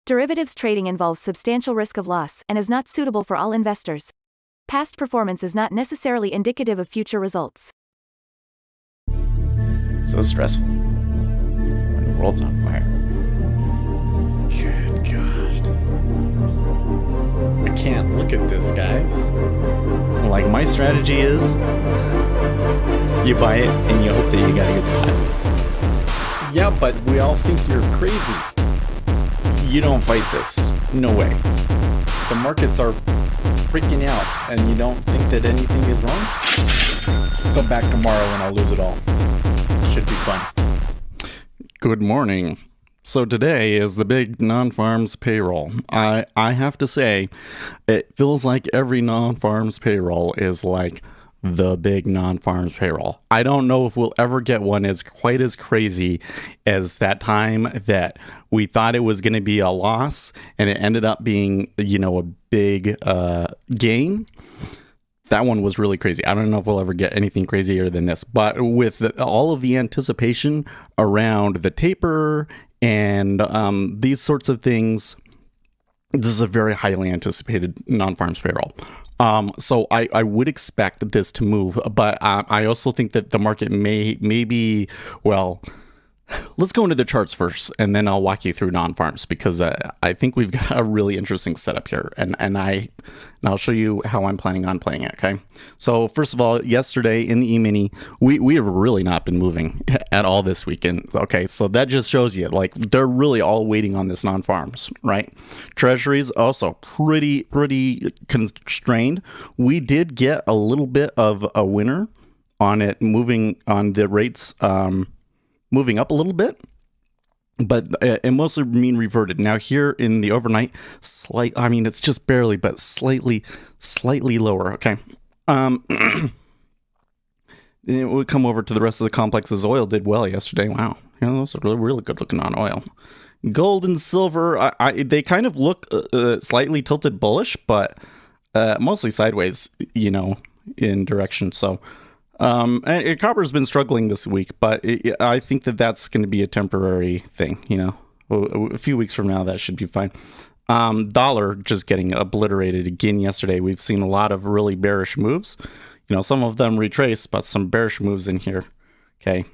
Derivatives trading involves substantial risk of loss and is not suitable for all investors. Past performance is not necessarily indicative of future results. So stressful when the world's on fire. Good God. I can't look at this, guys. Like, my strategy is you buy it and you hope that you got a good spot. Yeah, but we all think you're crazy. You don't fight this. No way. The markets are freaking out and you don't think that anything is wrong? Come back tomorrow and I'll lose it all. Should be fun. Good morning. So today is the big non-farms payroll. I have to say, it feels like every non-farms payroll is like the big non-farms payroll. I don't know if we'll ever get one as quite as crazy as that time that we thought it was going to be a loss and it ended up being, a big gain. That one was really crazy. I don't know if we'll ever get anything crazier than this, but with all of the anticipation around the taper and these sorts of things, this is a very highly anticipated non-farms payroll. So I would expect this to move, but I also think that the market may be, well, let's go into the charts first, and then I'll walk you through non-farms, because I think we've got a really interesting setup here, and I'll show you how I'm planning on playing it, okay? So first of all, yesterday in the E-mini, we have really not been moving at all this weekend, okay? So that just shows you, like, they're really all waiting on this non-farms, right? Treasuries also pretty constrained. We did get a little bit of a winner on it, moving on the rates, moving up a little bit, but it mostly mean reverted. Now here in the overnight, it's just barely, but slightly lower. Okay. It would come over to the rest of the complexes. Oil did well yesterday. Wow. Those are really good looking on oil. Gold and silver, they kind of look slightly tilted bullish, but mostly sideways, in direction. So, copper's been struggling this week, but I think that that's going to be a temporary thing. A few weeks from now, that should be fine. Dollar just getting obliterated again yesterday. We've seen a lot of really bearish moves. Some of them retrace, but some bearish moves in here. Okay.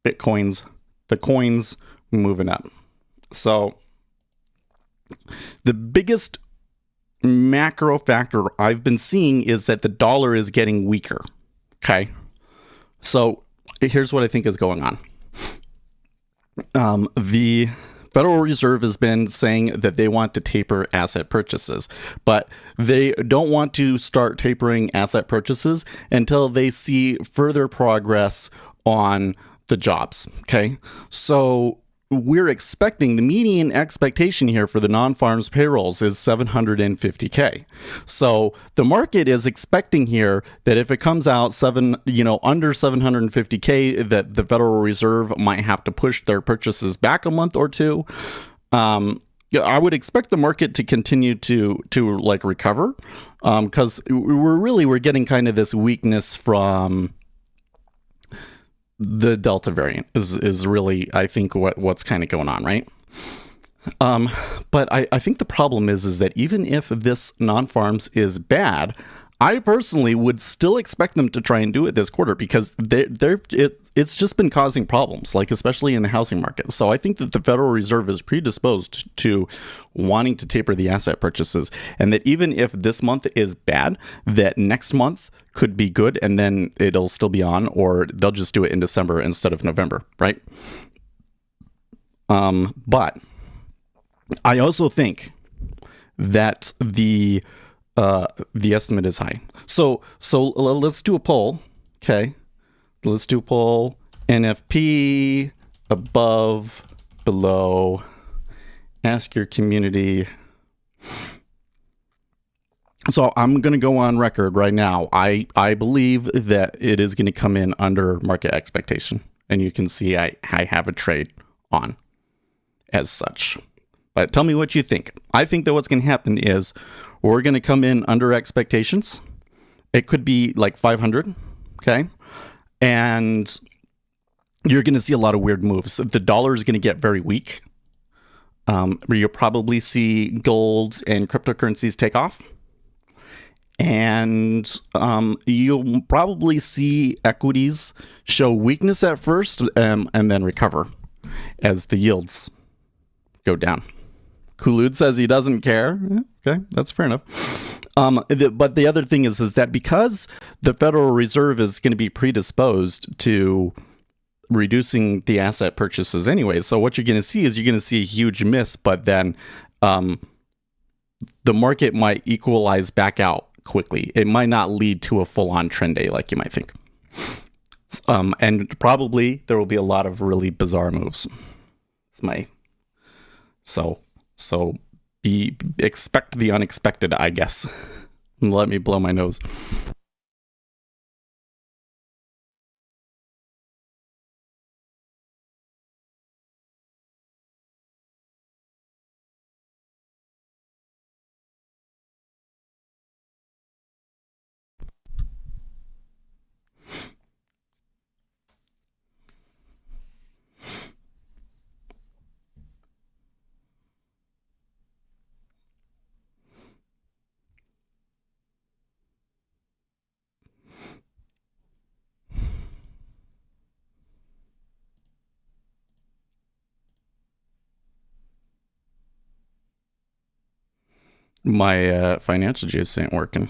The coins moving up. So the biggest macro factor I've been seeing is that the dollar is getting weaker. Okay. So here's what I think is going on. The Federal Reserve has been saying that they want to taper asset purchases, but they don't want to start tapering asset purchases until they see further progress on the jobs. Okay. So we're expecting, the median expectation here for the non-farms payrolls is 750K. So the market is expecting here that if it comes out under 750K, that the Federal Reserve might have to push their purchases back a month or two. I would expect the market to continue to recover, because we're getting kind of this weakness from the Delta variant is really, I think, what's kind of going on, right? But I think the problem is that even if this non-farms is bad, I personally would still expect them to try and do it this quarter, because it's just been causing problems, like especially in the housing market. So I think that the Federal Reserve is predisposed to wanting to taper the asset purchases, and that even if this month is bad, that next month could be good, and then it'll still be on, or they'll just do it in December instead of November, right? But I also think that the estimate is high. So let's do a poll. Okay. Let's do a poll. NFP above, below. Ask your community. So I'm going to go on record right now. I believe that it is going to come in under market expectation. And you can see I have a trade on as such. But tell me what you think. I think that what's going to happen is we're going to come in under expectations. It could be like 500, okay? And you're going to see a lot of weird moves. The dollar is going to get very weak. You'll probably see gold and cryptocurrencies take off. And you'll probably see equities show weakness at first and then recover as the yields go down. Kulud says he doesn't care. Okay, that's fair enough. But the other thing is that because the Federal Reserve is going to be predisposed to reducing the asset purchases anyway, so what you're going to see is a huge miss, but then the market might equalize back out quickly. It might not lead to a full-on trend day like you might think. And probably there will be a lot of really bizarre moves. So expect the unexpected, I guess. Let me blow my nose. My financial juice ain't working.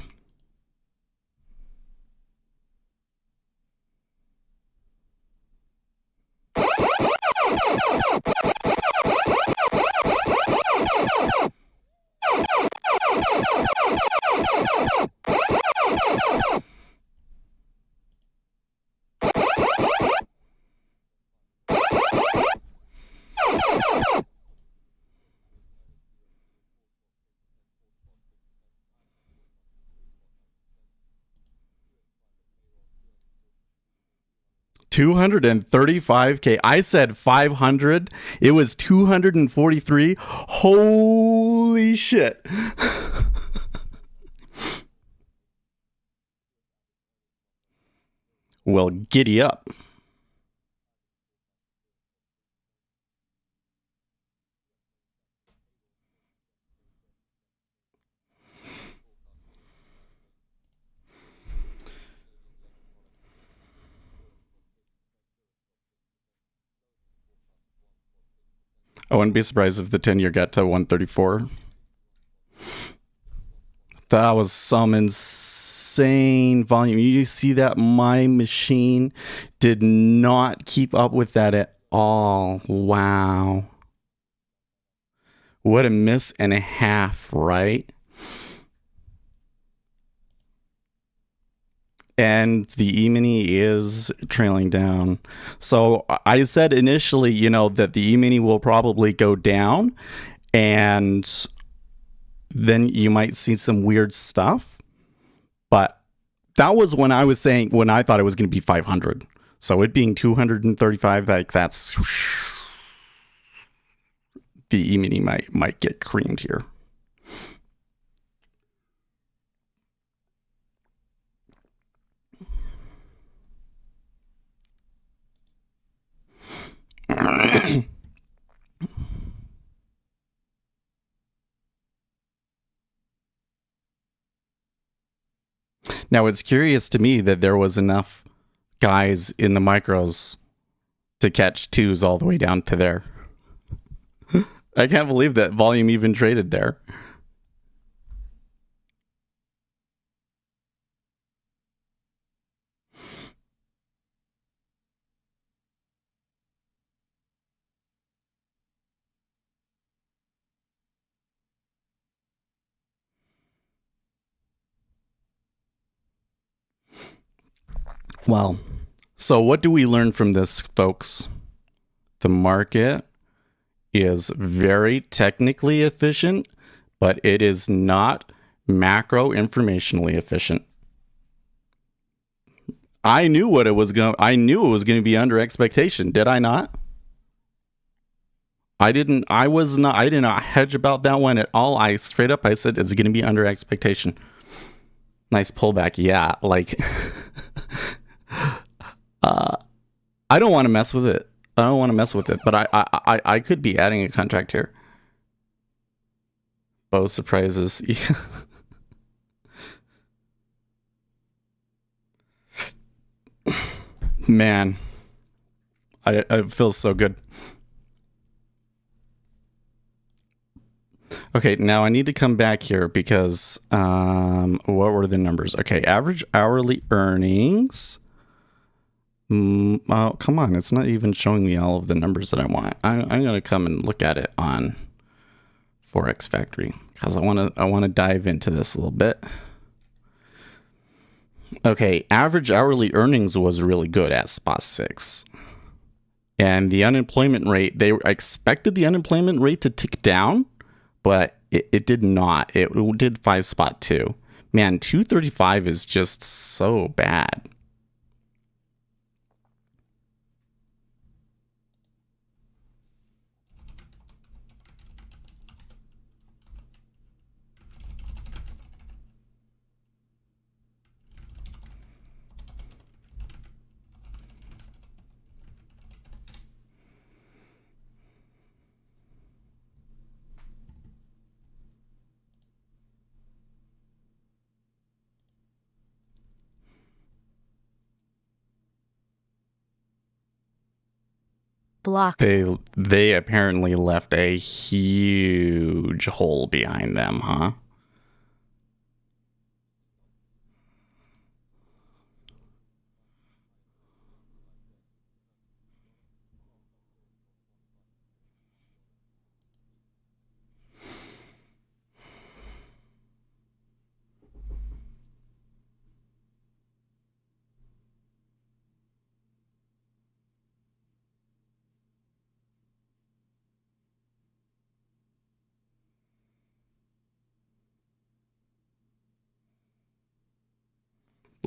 $235K. I said 500. It was 243. Holy shit. Well, giddy up. I wouldn't be surprised if the 10-year got to 134. That was some insane volume. You see that? My machine did not keep up with that at all. Wow. What a miss and a half, right? And the E-mini is trailing down. So I said initially, that the E-mini will probably go down, and then you might see some weird stuff. But that was when I thought it was going to be 500. So it being 235, that's the E-mini might get creamed here. Now, it's curious to me that there was enough guys in the micros to catch twos all the way down to there. I can't believe that volume even traded there. Well, so what do we learn from this, folks? The market is very technically efficient, but it is not macro informationally efficient. I knew it was going to be under expectation, did I not? I did not hedge about that one at all. I said it's going to be under expectation. Nice pullback. Yeah, I don't want to mess with it. But I could be adding a contract here. Both surprises. Man, I feel so good. Okay, now I need to come back here because what were the numbers? Okay, average hourly earnings. Oh, come on, it's not even showing me all of the numbers that I want. I'm going to come and look at it on Forex Factory because I want to dive into this a little bit. Okay, average hourly earnings was really good at spot 6. And the unemployment rate, they expected the unemployment rate to tick down, but it did not. It did 5 spot 2. Man, 235 is just so bad. Blocked. They apparently left a huge hole behind them, huh?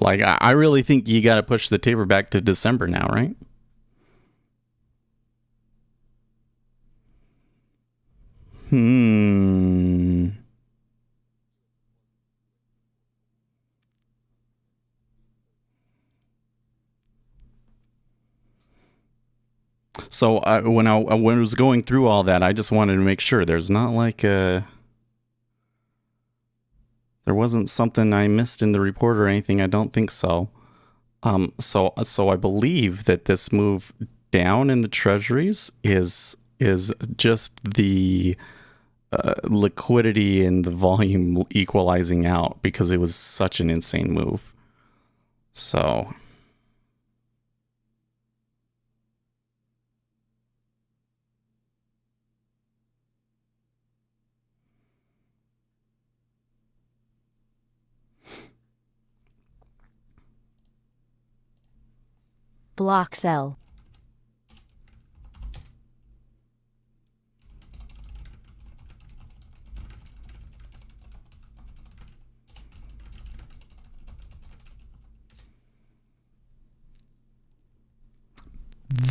Like, I really think you got to push the taper back to December now, right? So when I was going through all that, I just wanted to make sure there's not like there wasn't something I missed in the report or anything. I don't think so. So I believe that this move down in the treasuries is just the liquidity and the volume equalizing out because it was such an insane move. So Block sell.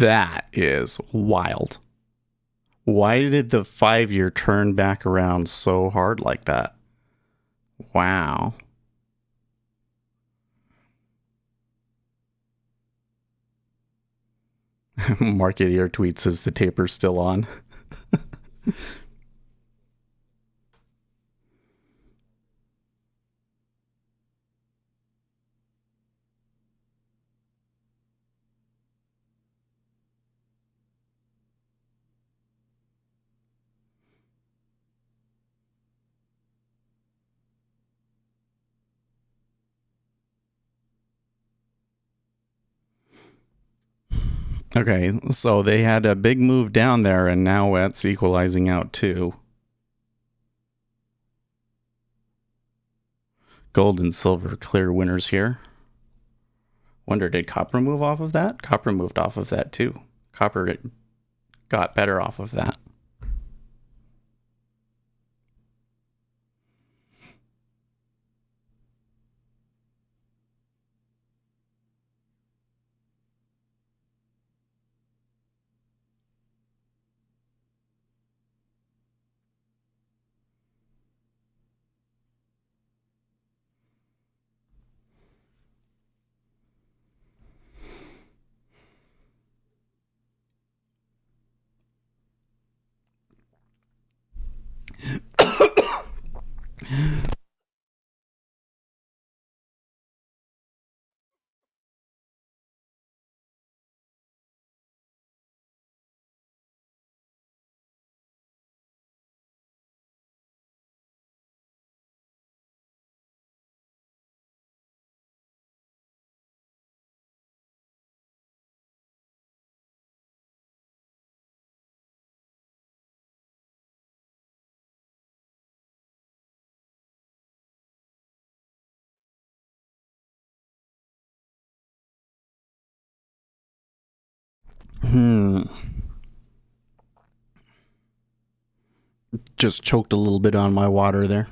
that is wild. Why did the 5-year turn back around so hard like that? Wow. Market Ear tweet says the taper's still on. Okay, so they had a big move down there, and now it's equalizing out too. Gold and silver clear winners here. Wonder, did copper move off of that? Copper moved off of that too. Copper got better off of that. Just choked a little bit on my water there.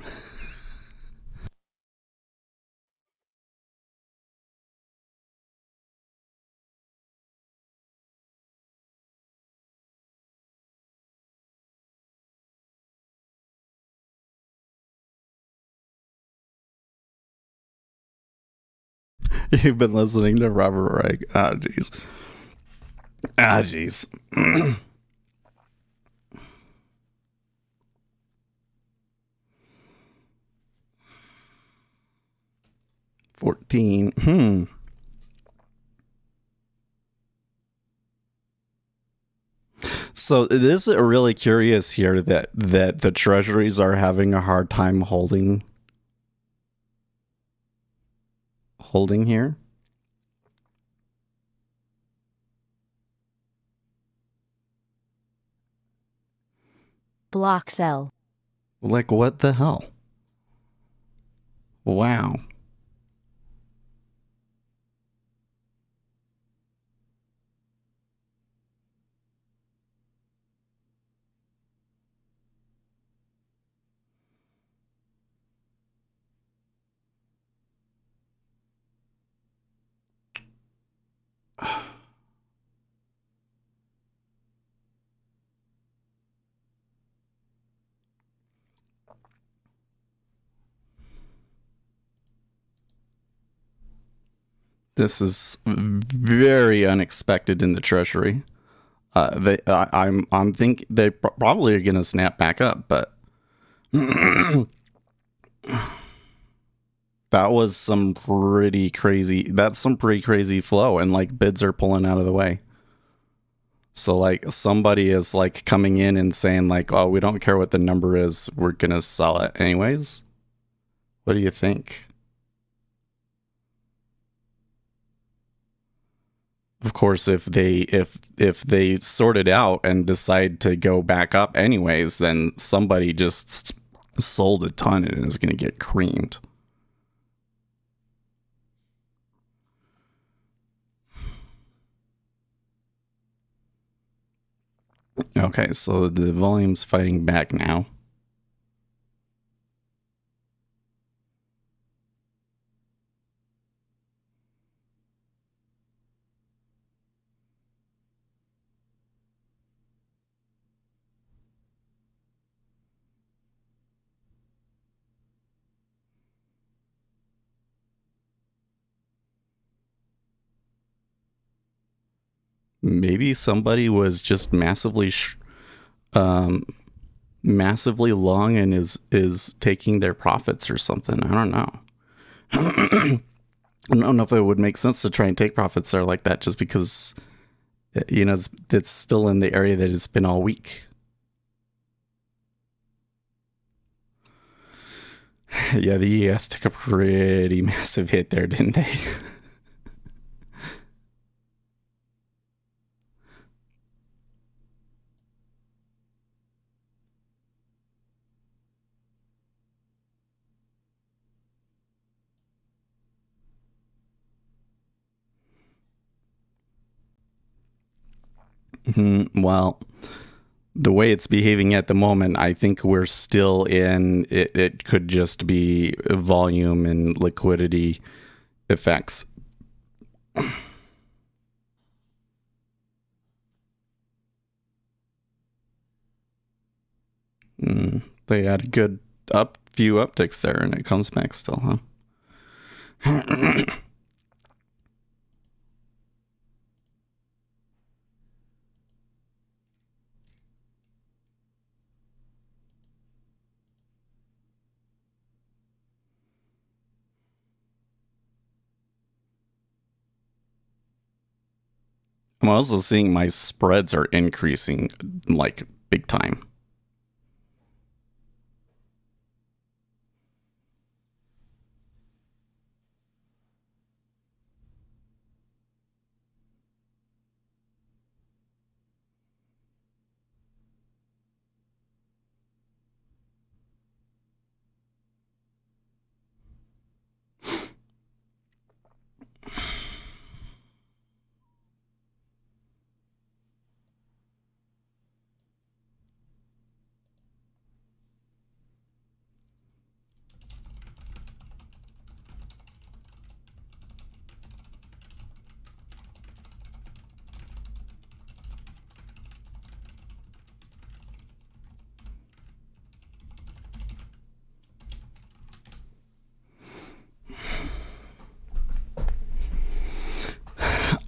You've been listening to Robert Reich. Ah, jeez. Ah, jeez. 14. So it is really curious here that the treasuries are having a hard time holding here. Block sell. Like, what the hell? Wow. This is very unexpected in the treasury. I'm think they probably are going to snap back up, but that was some pretty crazy. That's some pretty crazy flow, and like bids are pulling out of the way. So like somebody is like coming in and saying like, "Oh, we don't care what the number is. We're going to sell it anyways." What do you think? Of course, if they sort it out and decide to go back up anyways, then somebody just sold a ton and is going to get creamed. Okay, so the volume's fighting back now. Maybe somebody was just massively long and is taking their profits or something. I don't know. I don't know if it would make sense to try and take profits there like that, just because it's still in the area that it's been all week. Yeah, the ES took a pretty massive hit there, didn't they? Well, the way it's behaving at the moment, I think we're still in it. It could just be volume and liquidity effects. They had a good few upticks there, and it comes back still, huh? I'm also seeing my spreads are increasing like big time.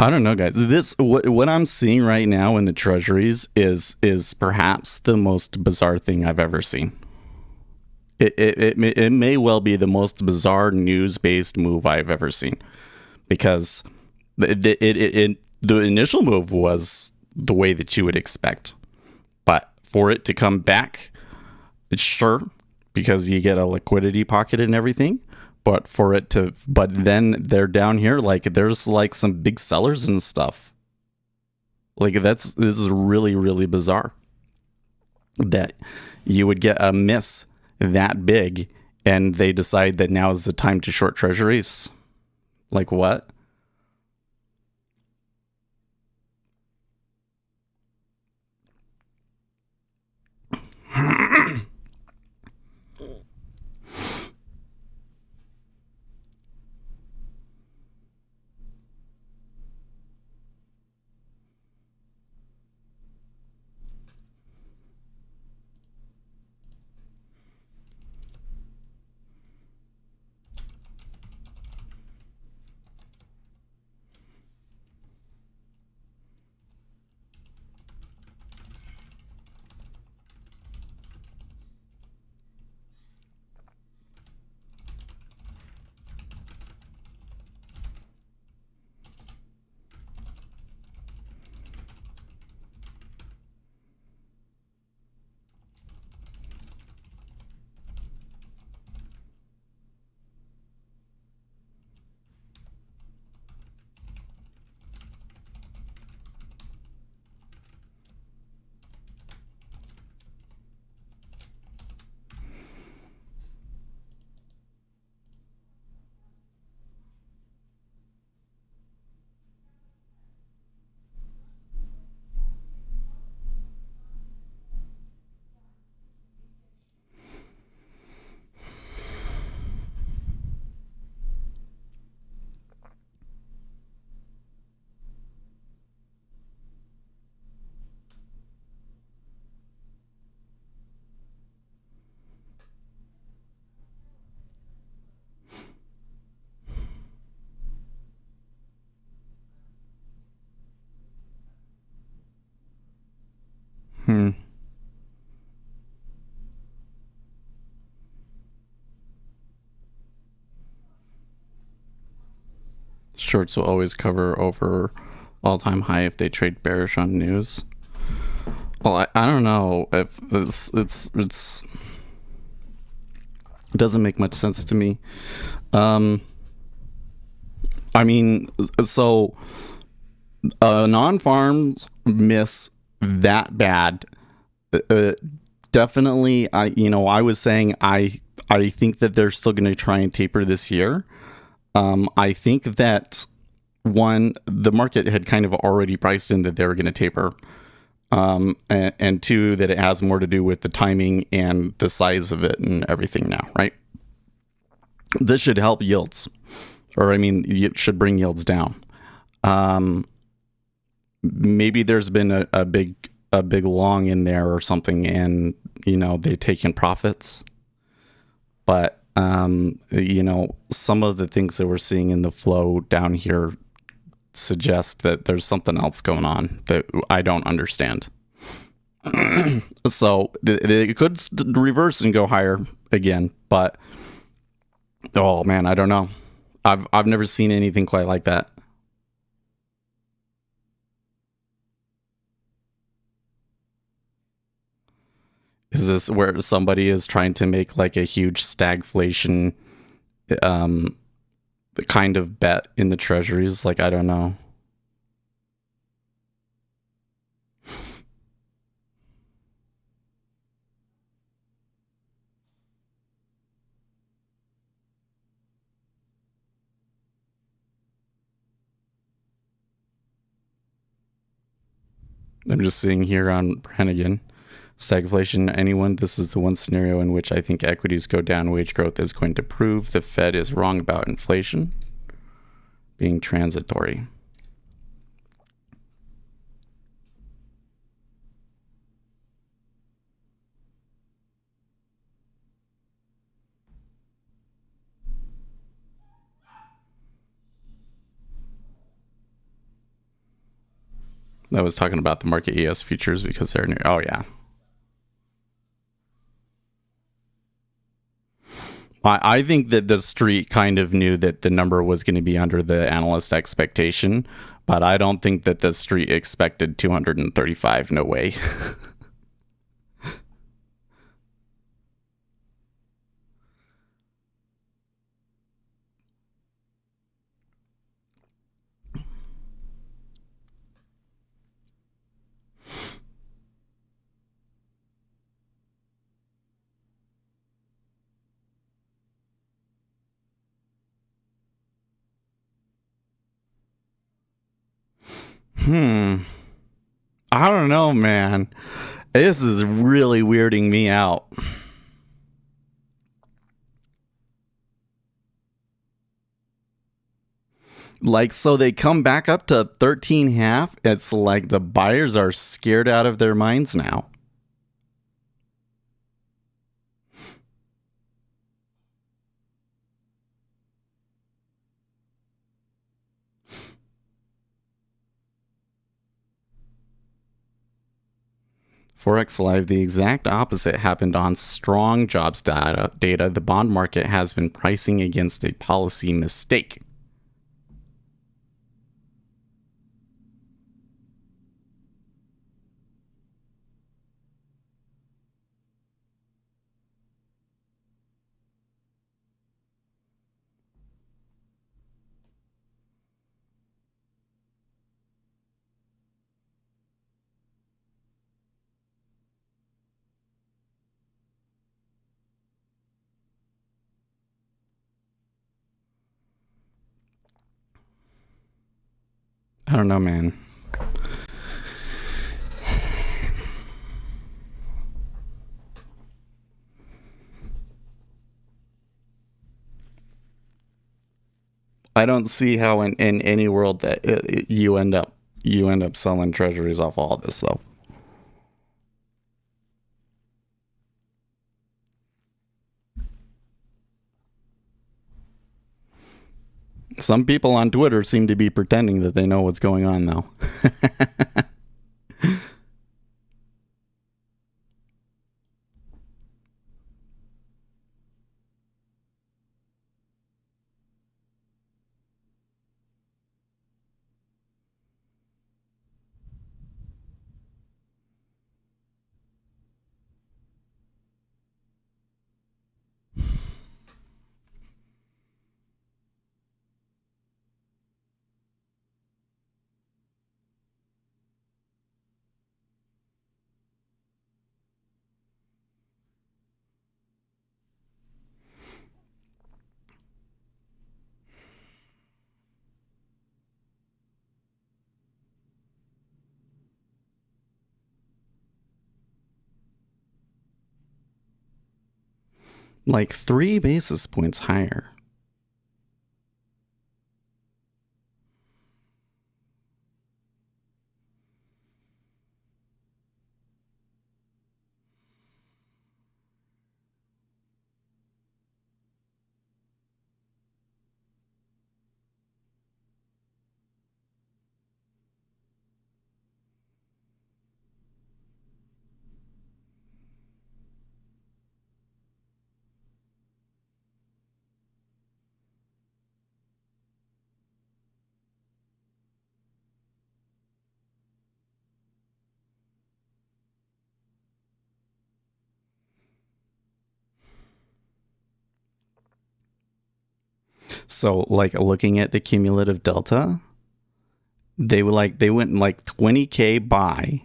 I don't know, guys. This what I'm seeing right now in the treasuries is perhaps the most bizarre thing I've ever seen. It may well be the most bizarre news-based move I've ever seen, because the initial move was the way that you would expect, but for it to come back, it's sure, because you get a liquidity pocket and everything, but then they're down here, like there's like some big sellers and stuff. Like this is really, really bizarre that you would get a miss that big and they decide that now is the time to short treasuries. Like what? Shorts will always cover over all-time high if they trade bearish on news. Well, I don't know if it doesn't make much sense to me. I mean, so non-farms miss that bad. Definitely, I was saying I think that they're still going to try and taper this year. I think that the market had kind of already priced in that they were going to taper. And two, that it has more to do with the timing and the size of it and everything now, right? This should help yields, or I mean, it should bring yields down. Maybe there's been a big long in there or something, and they take in profits. But some of the things that we're seeing in the flow down here suggest that there's something else going on that I don't understand. So they could reverse and go higher again, but oh man, I don't know. I've never seen anything quite like that. Is this where somebody is trying to make like a huge stagflation kind of bet in the treasuries? Like, I don't know. I'm just seeing here on Brannigan. Stagflation, anyone, this is the one scenario in which I think equities go down, wage growth is going to prove the Fed is wrong about inflation being transitory. I was talking about the market ES futures because they're new. Oh, yeah. I think that the street kind of knew that the number was going to be under the analyst expectation, but I don't think that the street expected 235. No way. I don't know, man. This is really weirding me out. Like, so they come back up to 13.5. It's like the buyers are scared out of their minds now. Forex Live, the exact opposite happened on strong jobs data. The bond market has been pricing against a policy mistake. I don't know, man. I don't see how in any world that you end up selling treasuries off all this, though. Some people on Twitter seem to be pretending that they know what's going on, though. Like 3 basis points higher. So, like, looking at the cumulative delta, they went like 20K buy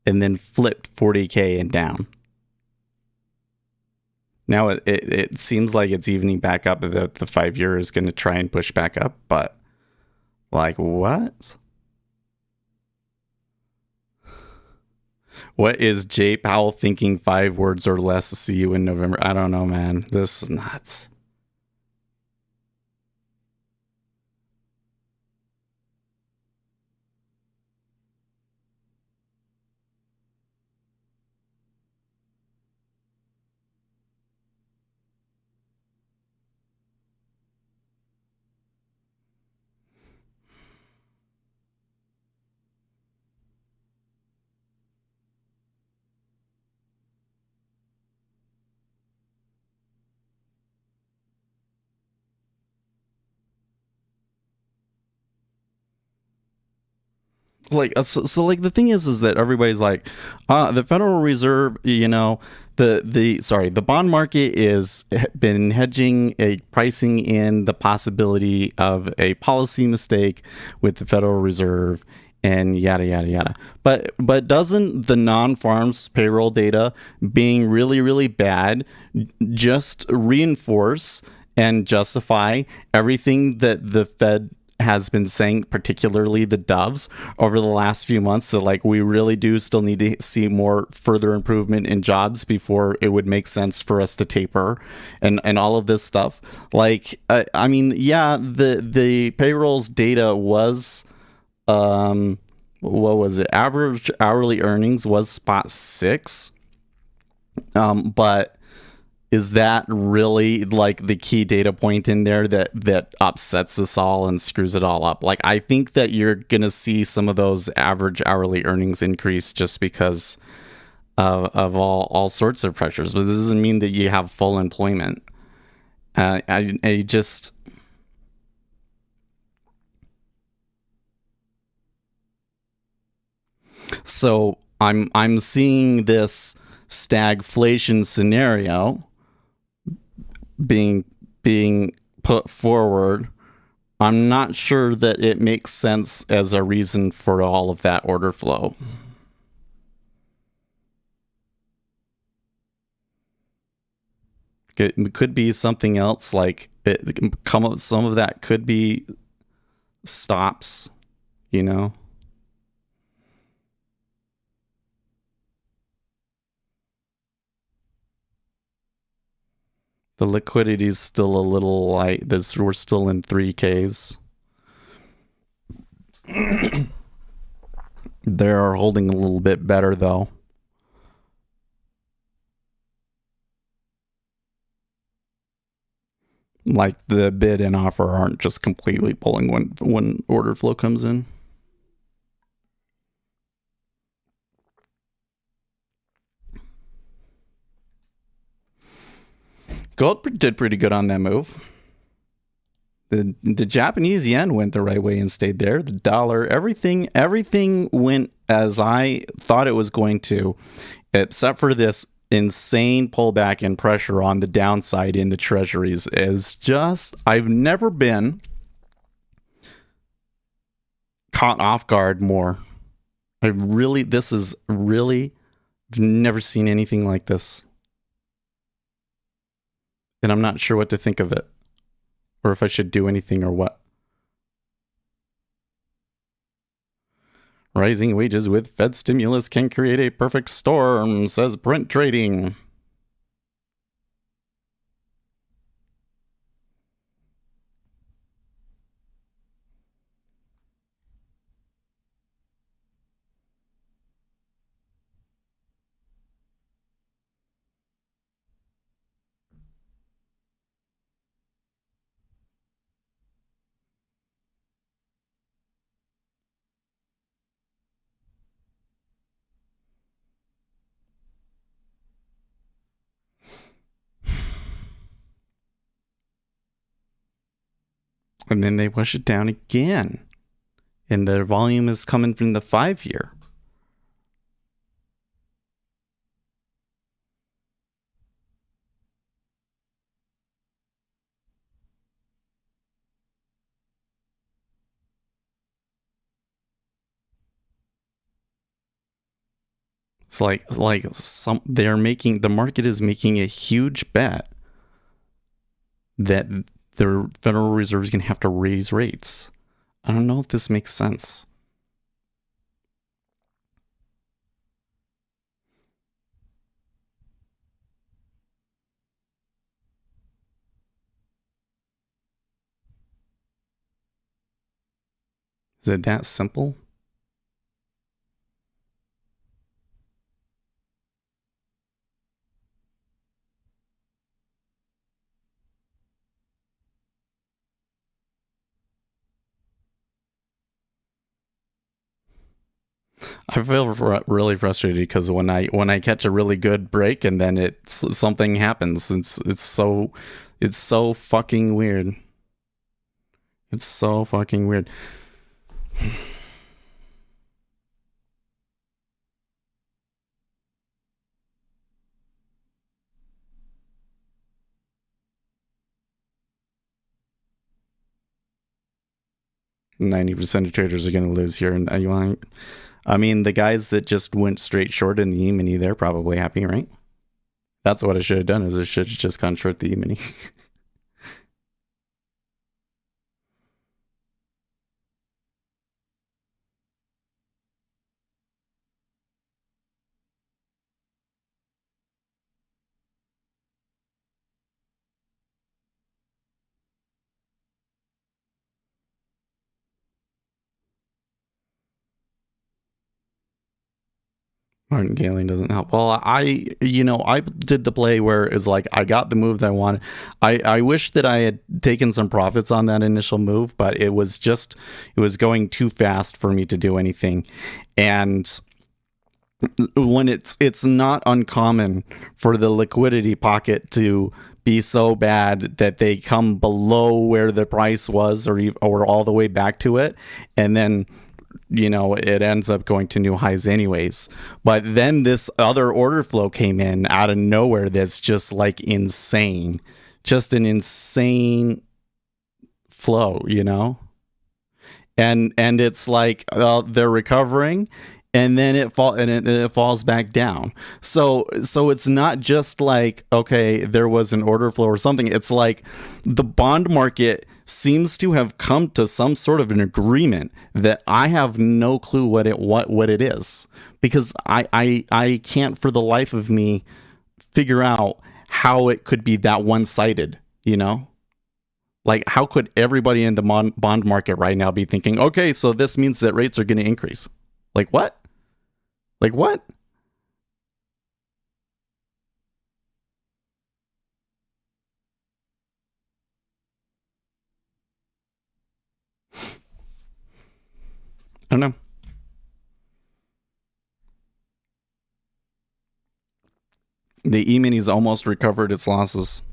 and then flipped 40K and down. Now it seems like it's evening back up. That the 5-year is going to try and push back up, but like, what? What is Jay Powell thinking? 5 words or less. See you in November. I don't know, man. This is nuts. Like so like the thing is that everybody's like the Federal Reserve, you know, the bond market is been hedging a pricing in the possibility of a policy mistake with the Federal Reserve and yada yada yada. But doesn't the non-farms payroll data being really really bad just reinforce and justify everything that the Fed has been saying, particularly the doves, over the last few months, that like we really do still need to see more further improvement in jobs before it would make sense for us to taper and all of this stuff. Like I mean, yeah, the payrolls data was what was it? Average hourly earnings was spot 6. But is that really like the key data point in there that upsets us all and screws it all up? Like, I think that you're gonna see some of those average hourly earnings increase just because of all sorts of pressures, but this doesn't mean that you have full employment. I just so I'm seeing this stagflation scenario being put forward. I'm not sure that it makes sense as a reason for all of that order flow. It could be something else, like some of that could be stops, you know. The liquidity is still a little light. We're still in 3Ks. They're holding a little bit better though. Like the bid and offer aren't just completely pulling when order flow comes in. Gold did pretty good on that move. The Japanese yen went the right way and stayed there. The dollar, everything went as I thought it was going to, except for this insane pullback and pressure on the downside in the treasuries. Is just, I've never been caught off guard more. I've never seen anything like this. And I'm not sure what to think of it, or if I should do anything or what. Rising wages with Fed stimulus can create a perfect storm, says Print Trading. And then they push it down again. And the volume is coming from the 5-year. It's like the market is making a huge bet that the Federal Reserve is going to have to raise rates. I don't know if this makes sense. Is it that simple? I feel really frustrated because when I catch a really good break and then something happens, it's so fucking weird. It's so fucking weird. 90% of traders are going to lose here. And I mean, the guys that just went straight short in the E-mini, they're probably happy, right? That's what I should have done, is I should have just gone short the E-mini. Martingaling doesn't help. Well, I did the play where it's like I got the move that I wanted. I wish that I had taken some profits on that initial move, but it was going too fast for me to do anything. And when it's not uncommon for the liquidity pocket to be so bad that they come below where the price was, or all the way back to it, and then it ends up going to new highs anyways. But then this other order flow came in out of nowhere that's just like insane. Just an insane flow, And it's like they're recovering, and then it falls back down. So it's not just like, okay, there was an order flow or something. It's like the bond market seems to have come to some sort of an agreement that I have no clue what it is, because I can't for the life of me figure out how it could be that one-sided, Like, how could everybody in the bond market right now be thinking, okay, so this means that rates are going to increase? Like, what? Like, what? I don't know. The E-mini's almost recovered its losses.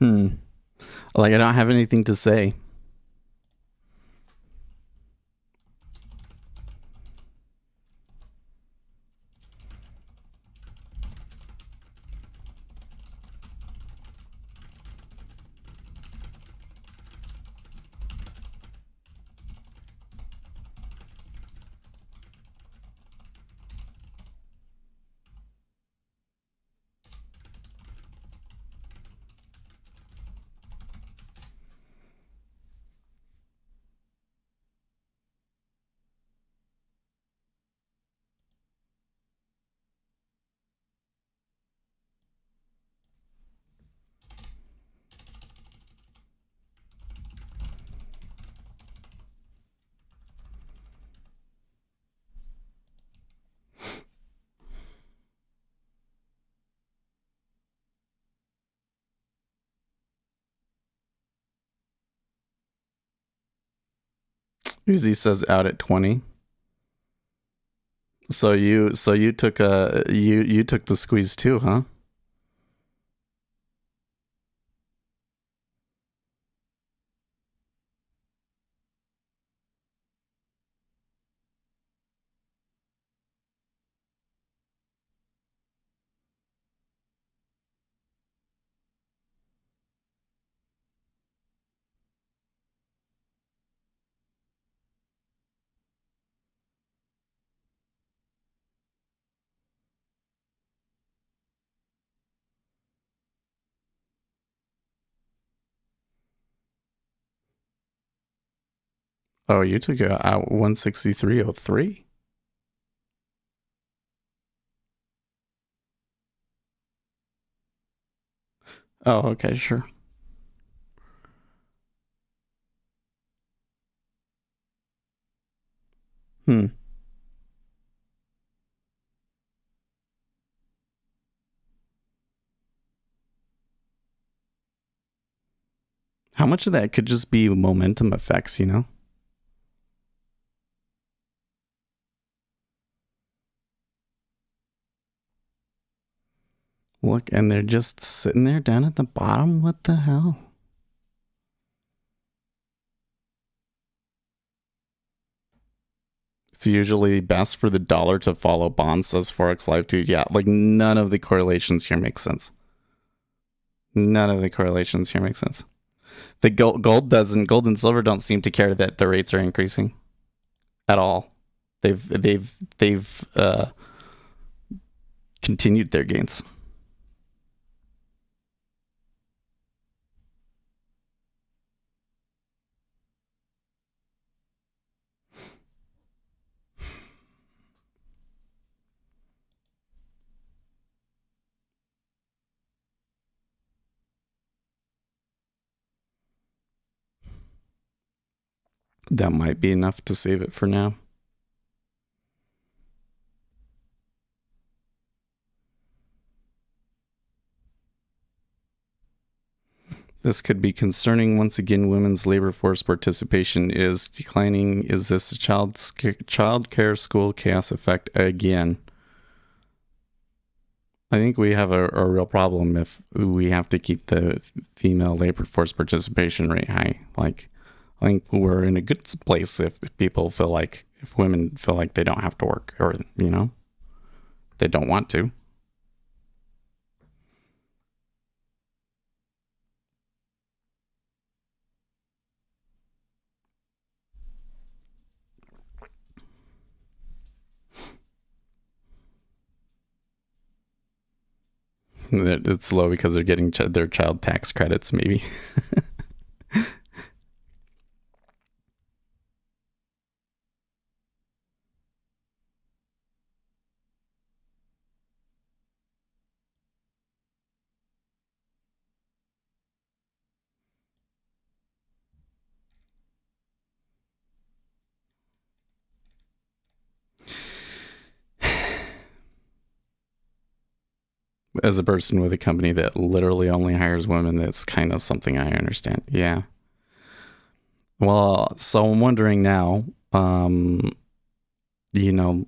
Like, I don't have anything to say. Uzi says out at 20. So you took you took the squeeze too, huh? Oh, you took it out 163.03. Oh, okay, sure. Hmm. How much of that could just be momentum effects, you know? Look, and they're just sitting there down at the bottom. What the hell? It's usually best for the dollar to follow bonds, says Forex Live too. Yeah, like none of the correlations here make sense. None of the correlations here make sense. The gold and silver don't seem to care that the rates are increasing at all. They've continued their gains. That might be enough to save it for now. This could be concerning. Once again, women's labor force participation is declining. Is this a child care school chaos effect again? I think we have a real problem if we have to keep the female labor force participation rate high. Like, I think we're in a good place if people feel like, if women feel like they don't have to work, or, you know, they don't want to. It's low because they're getting their child tax credits, maybe. As a person with a company that literally only hires women, that's kind of something I understand. Yeah. Well, so I'm wondering now, you know,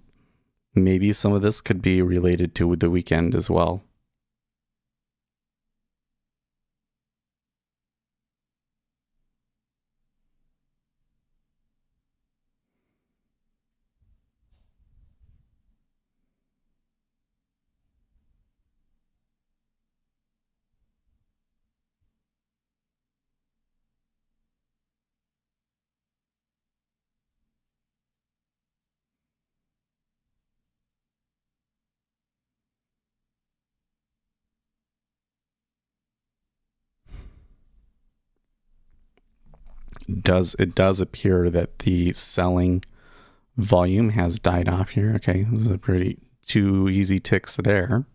maybe some of this could be related to the weekend as well. It does appear that the selling volume has died off here. Okay, this is a pretty two easy ticks there.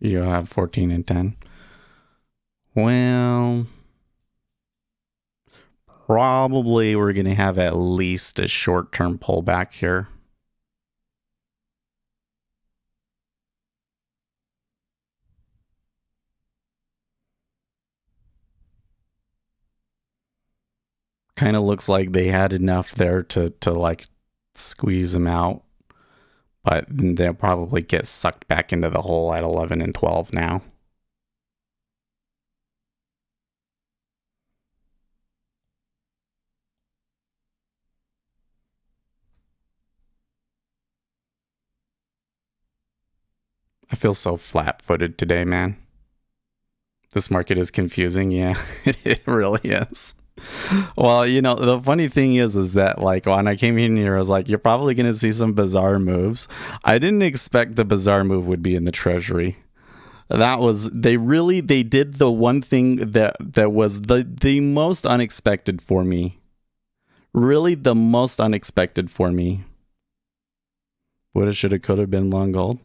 You have 14 and 10. Well, probably we're going to have at least a short-term pullback here. kind of looks like they had enough there to like squeeze them out, but they'll probably get sucked back into the hole at 11 and 12 now. I feel so flat-footed today, man. This market is confusing. Yeah, it really is. Well, you know, the funny thing is that like when I came in here, I was like, you're probably going to see some bizarre moves. I didn't expect the bizarre move would be in the treasury. That was, they did the one thing that was the most unexpected for me. Really the most unexpected for me. Woulda, shoulda, coulda been long gold.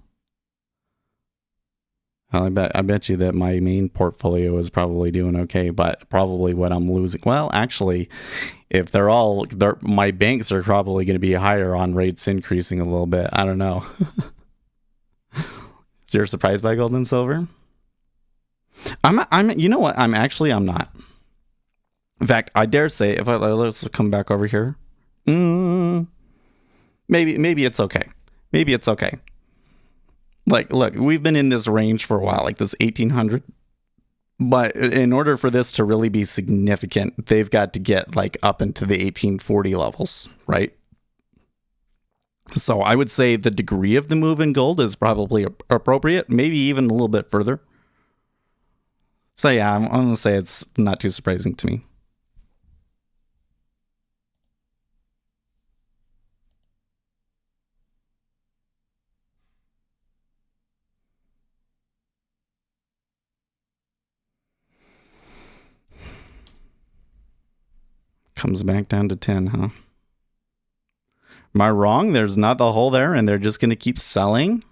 I bet you that my main portfolio is probably doing okay, but probably what I'm losing. Well, actually, if my banks are probably going to be higher on rates increasing a little bit. I don't know. So you're surprised by gold and silver? You know what? I'm not. In fact, I dare say, let's come back over here. Maybe it's okay. Maybe it's okay. Like, look, we've been in this range for a while, like this 1800. But in order for this to really be significant, they've got to get like up into the 1840 levels, right? So I would say the degree of the move in gold is probably appropriate, maybe even a little bit further. So yeah, I'm going to say it's not too surprising to me. Comes back down to 10, huh? Am I wrong? There's not the hole there and they're just going to keep selling?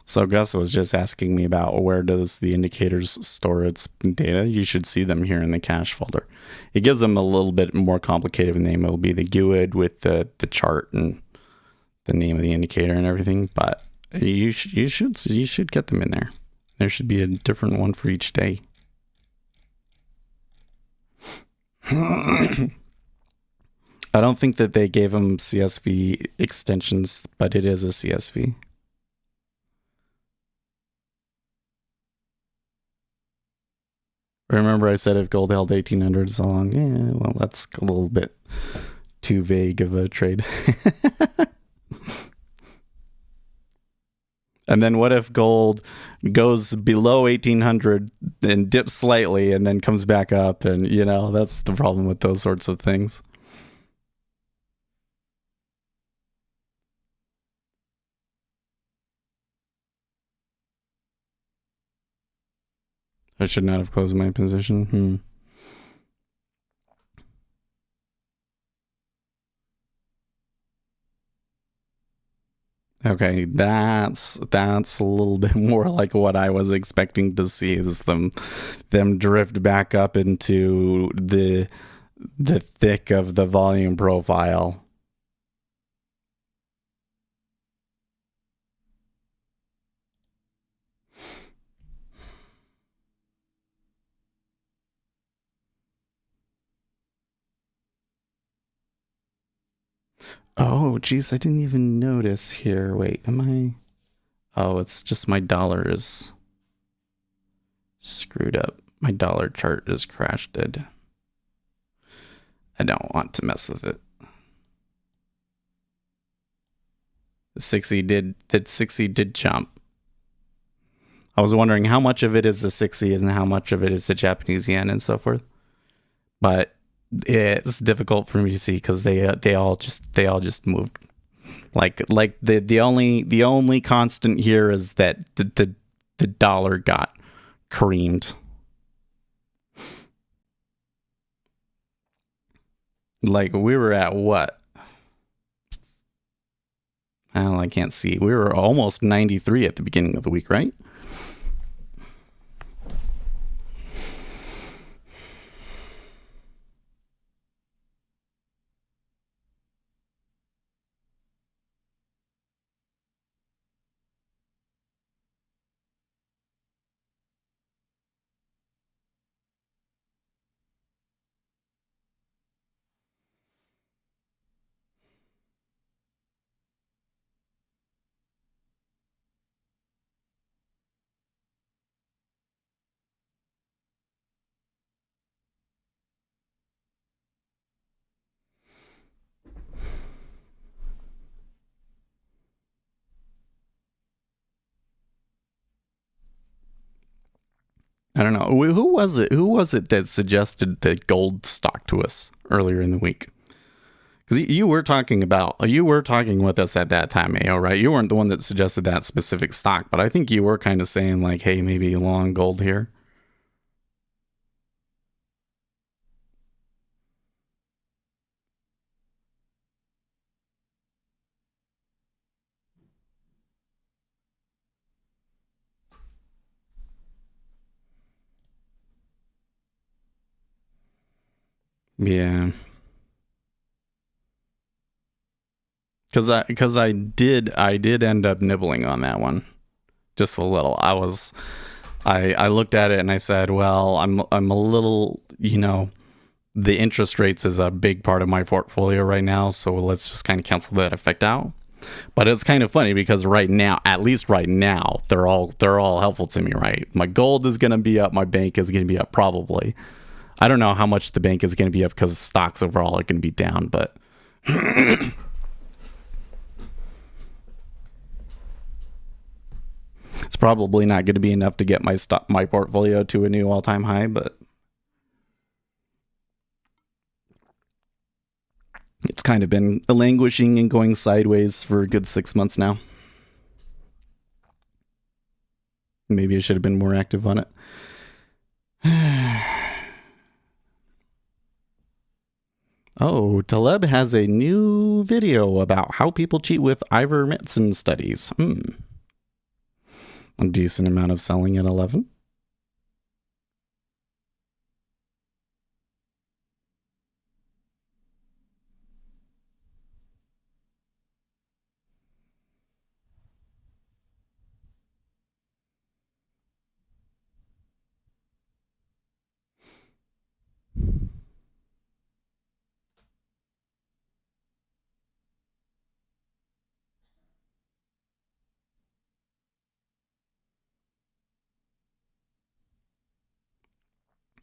So Gus was just asking me about where does the indicators store its data. You should see them here in the cache folder. It gives them a little bit more complicated name. It'll be the GUID with the chart and the name of the indicator and everything. But you should get them in there. There should be a different one for each day. I don't think that they gave them CSV extensions, but it is a CSV. Remember I said if gold held 1800 so long? Yeah, well, that's a little bit too vague of a trade. And then what if gold goes below 1800 and dips slightly and then comes back up? And, you know, that's the problem with those sorts of things. I should not have closed my position. Okay, that's a little bit more like what I was expecting to see, is them drift back up into the thick of the volume profile. Oh, geez, I didn't even notice here. Wait, am I? Oh, it's just my dollar is screwed up. My dollar chart is crashed dead. I don't want to mess with it. The 60 did jump. I was wondering how much of it is the 60 and how much of it is the Japanese yen and so forth. But it's difficult for me to see because they all just moved. Like the only constant here is that the dollar got creamed. Like we were at what? Oh, I can't see. We were almost 93 at the beginning of the week, right? I don't know. Who was it? Who was it that suggested the gold stock to us earlier in the week? Because you were talking with us at that time, Ayo, right? You weren't the one that suggested that specific stock, but I think you were kind of saying like, hey, maybe long gold here. Yeah. Because I did end up nibbling on that one just a little. I looked at it and I said, well, I'm a little, the interest rates is a big part of my portfolio right now, so let's just kind of cancel that effect out. But it's kind of funny because right now, at least right now, they're all helpful to me, right? My gold is going to be up, my bank is going to be up probably. I don't know how much the bank is going to be up because stocks overall are going to be down, but it's probably not going to be enough to get my portfolio to a new all-time high, but it's kind of been languishing and going sideways for a good 6 months now. Maybe I should have been more active on it. Oh, Taleb has a new video about how people cheat with ivermectin studies. A decent amount of selling at 11.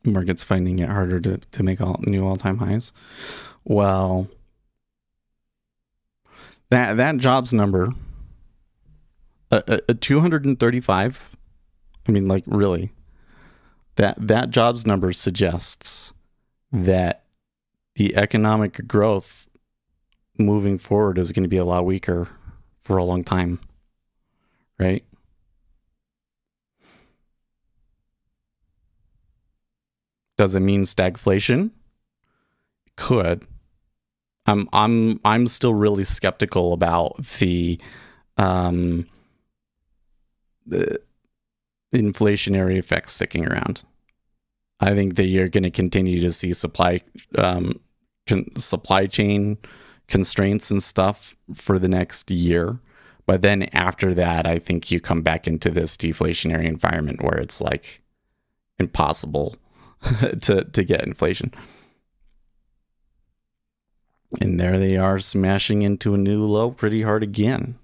Market's finding it harder to make new all-time highs. Well, that jobs number, a 235. I mean, like really, that jobs number suggests that the economic growth moving forward is going to be a lot weaker for a long time, right? Does it mean stagflation? Could. I'm still really skeptical about the inflationary effects sticking around. I think that you're going to continue to see supply chain constraints and stuff for the next year. But then after that, I think you come back into this deflationary environment where it's like impossible to get inflation. And there they are smashing into a new low pretty hard again.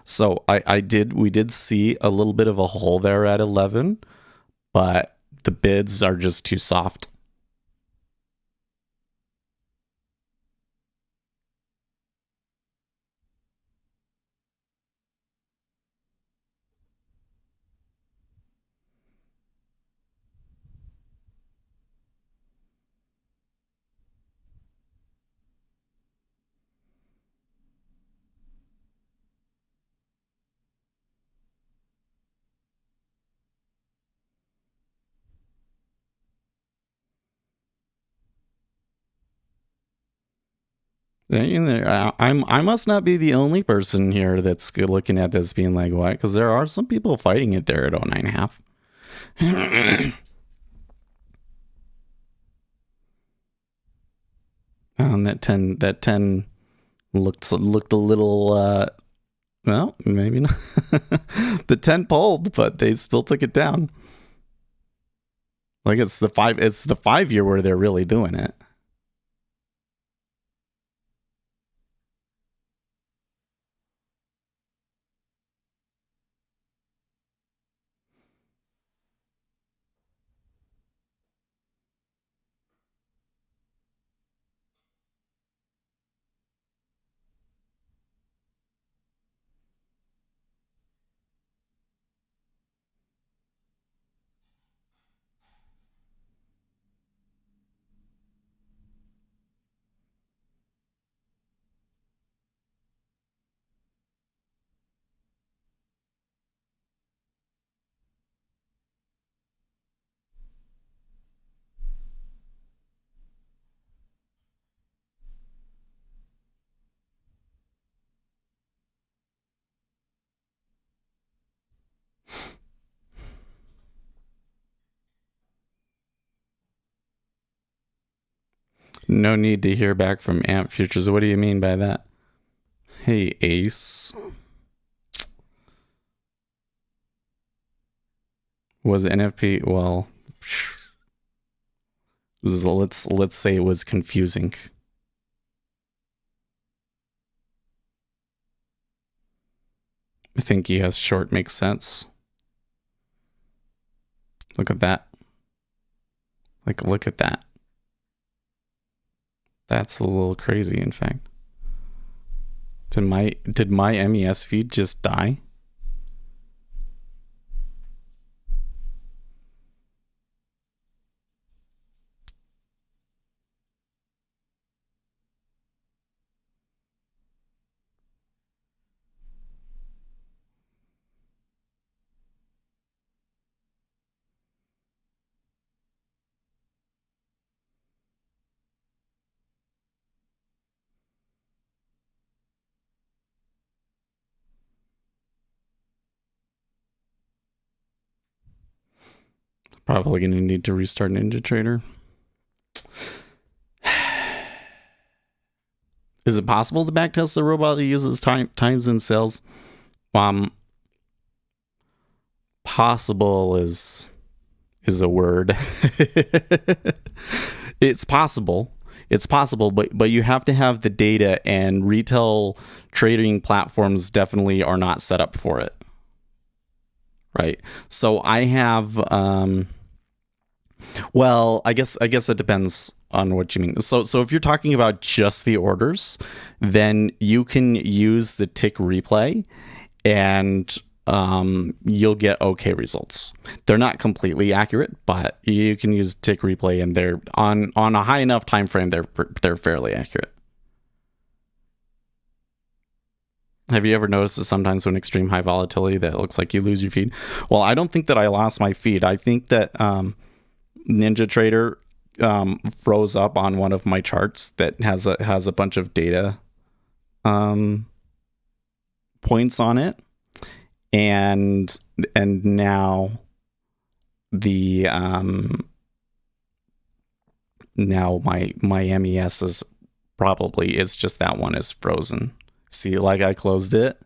So we did see a little bit of a hole there at 11, but the bids are just too soft. I must not be the only person here that's looking at this being like, what? Because there are some people fighting it there at 09.5. That 10 looked a little well, maybe not. The 10 pulled, but they still took it down. Like it's the 5-year where they're really doing it. No need to hear back from AMP Futures. What do you mean by that? Hey, Ace. Was NFP, well, let's say it was confusing. I think yes, short makes sense. Look at that. Like, look at that. That's a little crazy, in fact. Did my MES feed just die? Probably going to need to restart NinjaTrader. Is it possible to backtest a robot that uses times in sales? Possible is a word. It's possible. It's possible, but you have to have the data, and retail trading platforms definitely are not set up for it. Right. So I have well, I guess it depends on what you mean. So if you're talking about just the orders, then you can use the tick replay and you'll get okay results. They're not completely accurate, but you can use tick replay and they're on a high enough time frame, they're fairly accurate. Have you ever noticed that sometimes when extreme high volatility that it looks like you lose your feed? Well, I don't think that I lost my feed. I think that NinjaTrader froze up on one of my charts that has a bunch of data points on it, and now the now my MES is probably, it's just that one is frozen. See, like I closed it,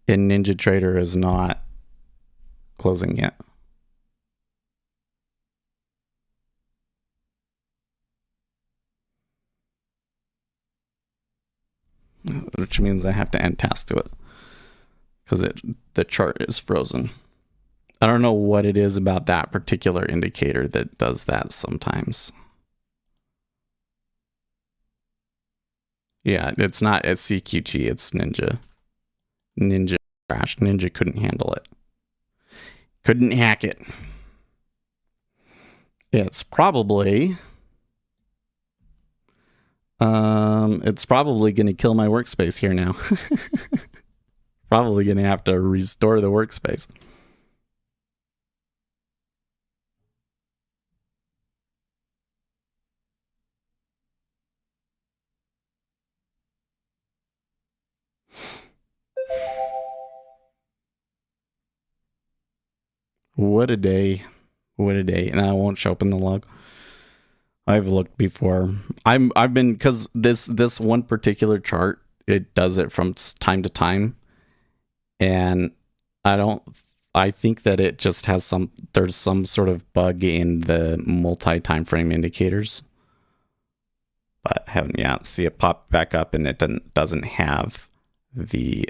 and NinjaTrader is not closing yet. Which means I have to end task to it because the chart is frozen. I don't know what it is about that particular indicator that does that sometimes. Yeah, it's not CQG, it's Ninja. Ninja crashed. Ninja couldn't handle it. Couldn't hack it. It's probably going to kill my workspace here now. Probably going to have to restore the workspace. What a day. What a day. And I won't show up in the log. I've looked before. I've been, because this one particular chart, it does it from time to time. And I think that it just has there's some sort of bug in the multi-time frame indicators. But I haven't yet see it pop back up, and it doesn't have the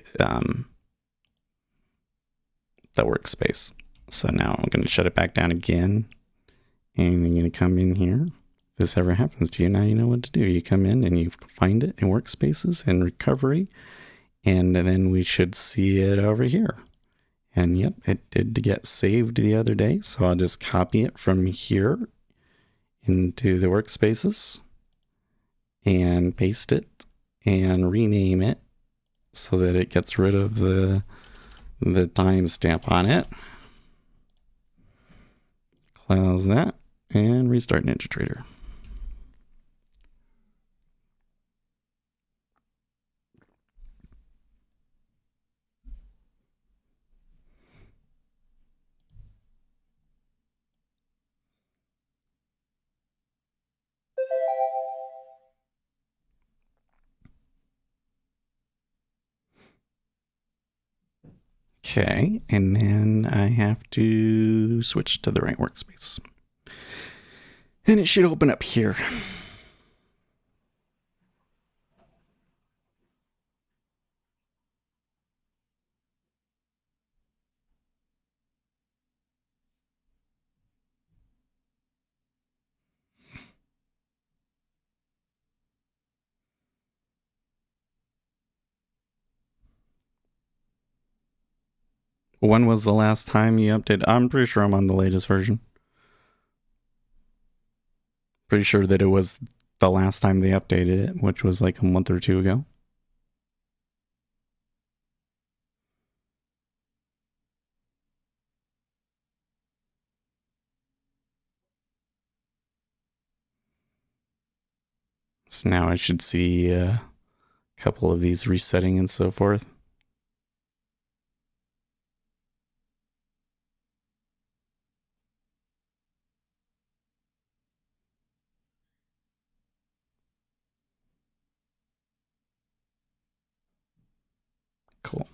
workspace. So now I'm going to shut it back down again, and I'm going to come in here. If this ever happens to you, now you know what to do. You come in and you find it in workspaces and recovery, and then we should see it over here. And yep, it did get saved the other day. So I'll just copy it from here into the workspaces and paste it and rename it so that it gets rid of the timestamp on it. Close that and restart NinjaTrader. Okay, and then I have to switch to the right workspace. And it should open up here. When was the last time you updated? I'm pretty sure I'm on the latest version. Pretty sure that it was the last time they updated it, which was like a month or two ago. So now I should see a couple of these resetting and so forth. Cool.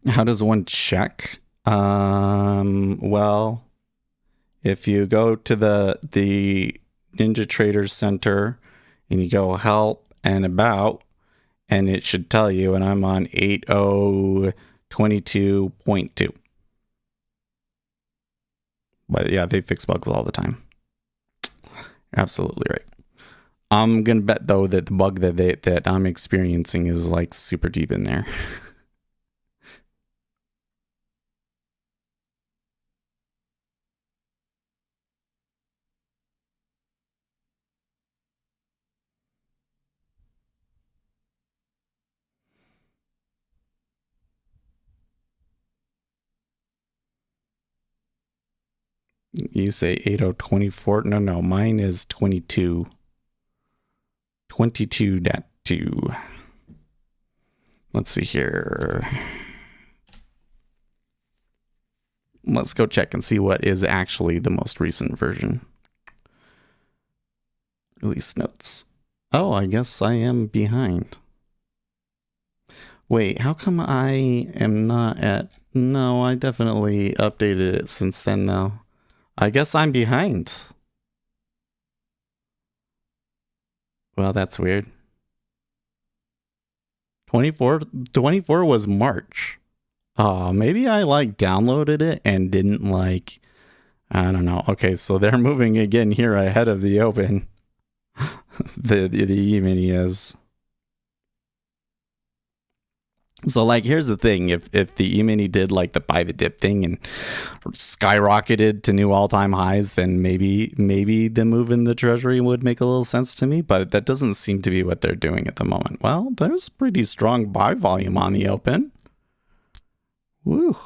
How does one check? Well, if you go to the NinjaTrader Center and you go help and about, and it should tell you, and I'm on 8022.2. But yeah, they fix bugs all the time. Absolutely right. I'm gonna bet though that the bug that I'm experiencing is like super deep in there. You say 8024? No, mine is 22. 22.2. Let's see here. Let's go check and see what is actually the most recent version. Release notes. Oh, I guess I am behind. Wait, how come I am not at... No, I definitely updated it since then, though. I guess I'm behind. Well, that's weird. 24 was March. Maybe I like downloaded it and didn't like... I don't know. Okay, so they're moving again here ahead of the open. the E-mini is... So like, here's the thing. If the E-mini did like the buy the dip thing and skyrocketed to new all-time highs, then maybe the move in the treasury would make a little sense to me, but that doesn't seem to be what they're doing at the moment. Well, there's pretty strong buy volume on the open. Woo.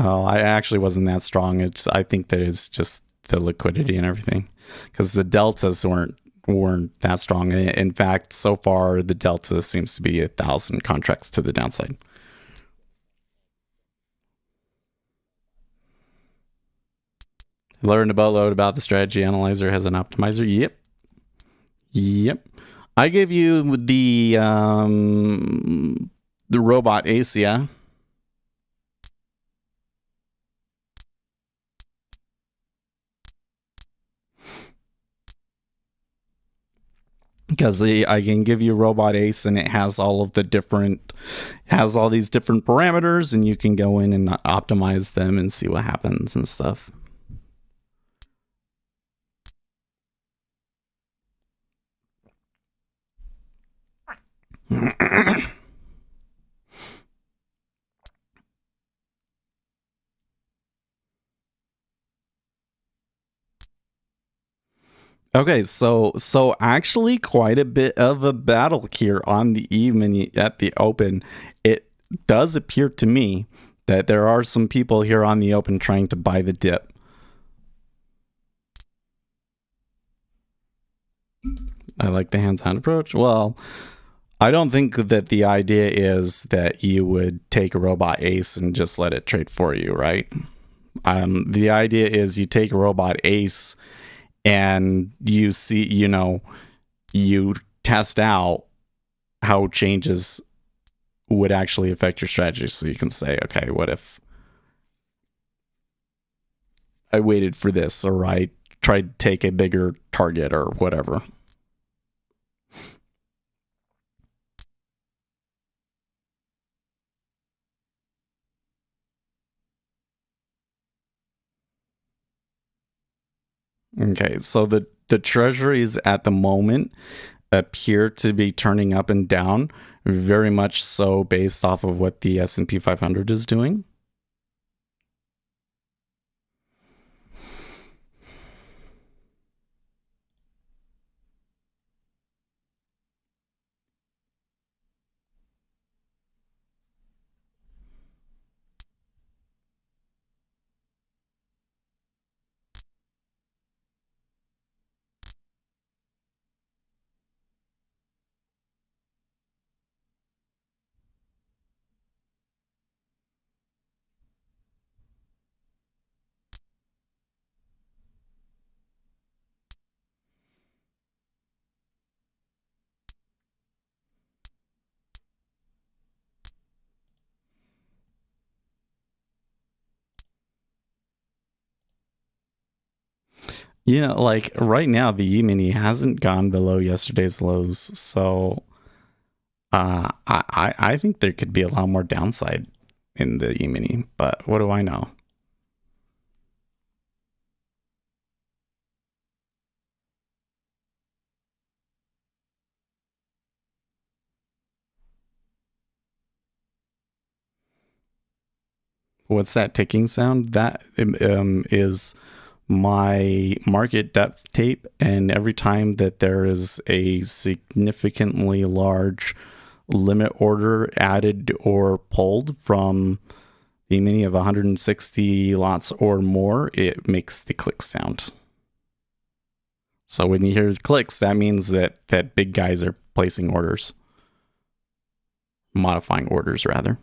Oh, I actually wasn't that strong. I think that it's just the liquidity and everything, because the deltas weren't that strong. In fact, so far the delta seems to be 1,000 contracts to the downside. Learned a boatload about the strategy analyzer has an optimizer. Yep. I give you the robot ace, yeah. Because I can give you robot ace and it has all these different parameters, and you can go in and optimize them and see what happens and stuff. Okay, so actually quite a bit of a battle here on the even at the open. It does appear to me that there are some people here on the open trying to buy the dip. I like the hands-on approach. Well, I don't think that the idea is that you would take a robot ace and just let it trade for you, right? The idea is you take a robot ace and you see, you test out how changes would actually affect your strategy. So you can say, okay, what if I waited for this, or I tried to take a bigger target or whatever. Okay, so the treasuries at the moment appear to be turning up and down, very much so based off of what the S&P 500 is doing. Like right now, the E-mini hasn't gone below yesterday's lows, so I think there could be a lot more downside in the E-mini, but what do I know? What's that ticking sound? That is my market depth tape, and every time that there is a significantly large limit order added or pulled from the mini of 160 lots or more, it makes the click sound. So when you hear clicks, that means that big guys are placing orders, modifying orders rather.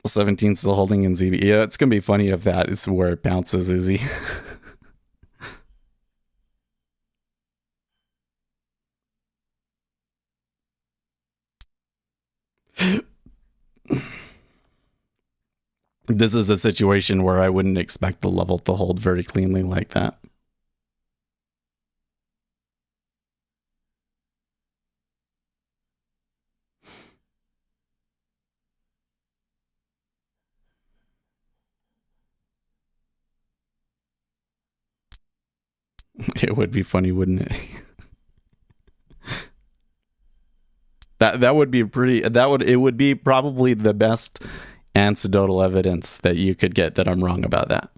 17 still holding in ZB. Yeah, it's gonna be funny if that is where it bounces, Uzi. This is a situation where I wouldn't expect the level to hold very cleanly like that. It would be funny, wouldn't it? That would be it would be probably the best anecdotal evidence that you could get that I'm wrong about that.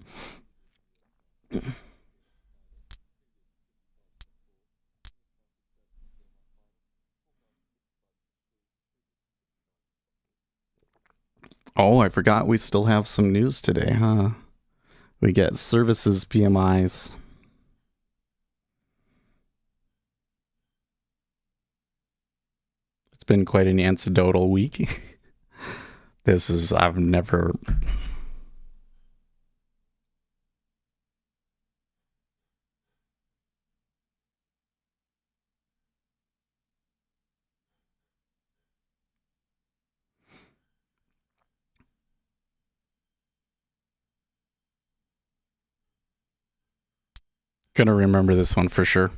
Oh, I forgot we still have some news today, huh? We get services PMIs. It's been quite an anecdotal week. I've never... Gonna remember this one for sure.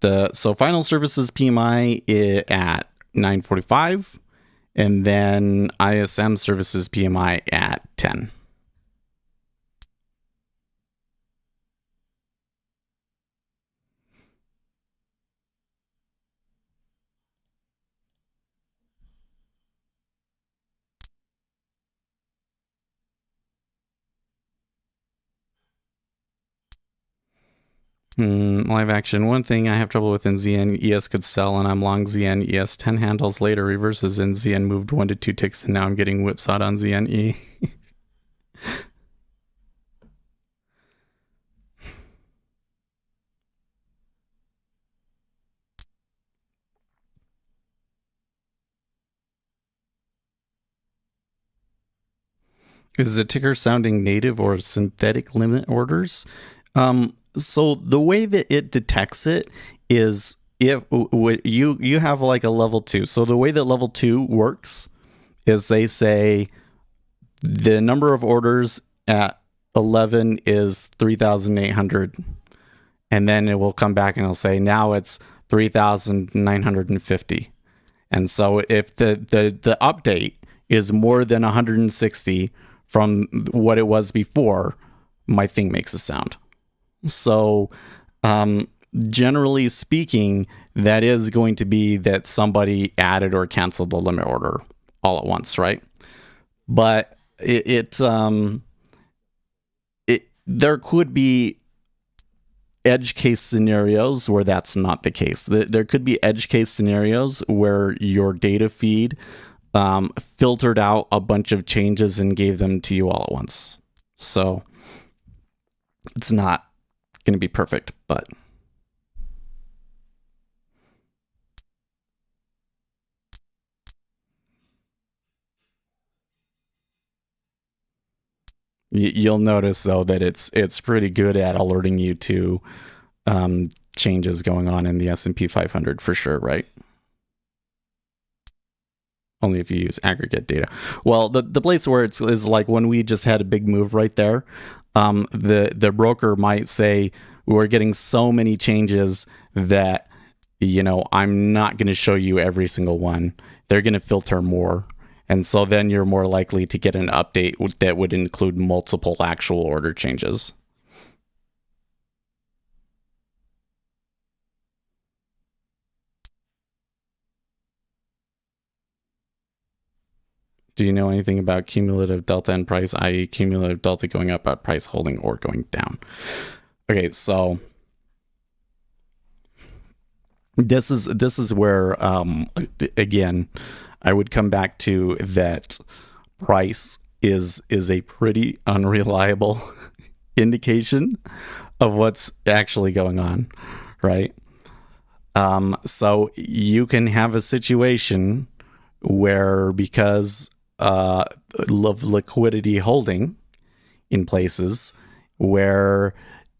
So final services PMI at 9:45, and then ISM services PMI at 10. Live action. One thing I have trouble with in ZN, ES could sell, and I'm long ZN. ES 10 handles later reverses in ZN moved 1 to 2 ticks, and now I'm getting whipsawed on ZN E. Is the ticker sounding native or synthetic limit orders? So the way that it detects it is if you have like a level 2. So the way that level 2 works is they say the number of orders at 11 is 3,800, and then it will come back and it'll say now it's 3,950. And so if the update is more than 160 from what it was before, my thing makes a sound. So generally speaking, that is going to be that somebody added or canceled the limit order all at once, right? But there could be edge case scenarios where that's not the case. There could be edge case scenarios where your data feed filtered out a bunch of changes and gave them to you all at once. So it's not going to be perfect, but you'll notice though that it's pretty good at alerting you to changes going on in the S&P 500 for sure, right? Only if you use aggregate data. Well, the place where it's is like when we just had a big move right there, the broker might say we're getting so many changes that I'm not going to show you every single one. They're going to filter more. And so then you're more likely to get an update that would include multiple actual order changes. Do you know anything about cumulative delta and price, i.e. cumulative delta going up at price holding or going down? Okay, so this is where again I would come back to that price is a pretty unreliable indication of what's actually going on, right? So you can have a situation where because of liquidity holding in places where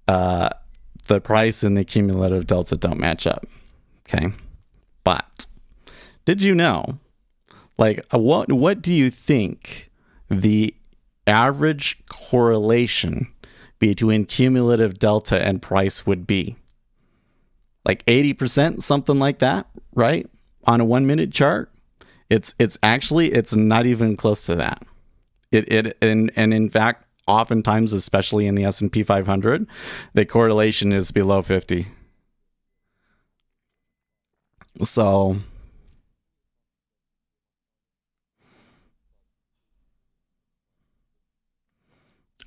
the price and the cumulative delta don't match up. Okay. But did you know, like, what do you think the average correlation between cumulative delta and price would be? Like 80%, something like that, right? On a 1 minute chart? It's not even close to that. And in fact, oftentimes, especially in the S&P 500, the correlation is below 50. So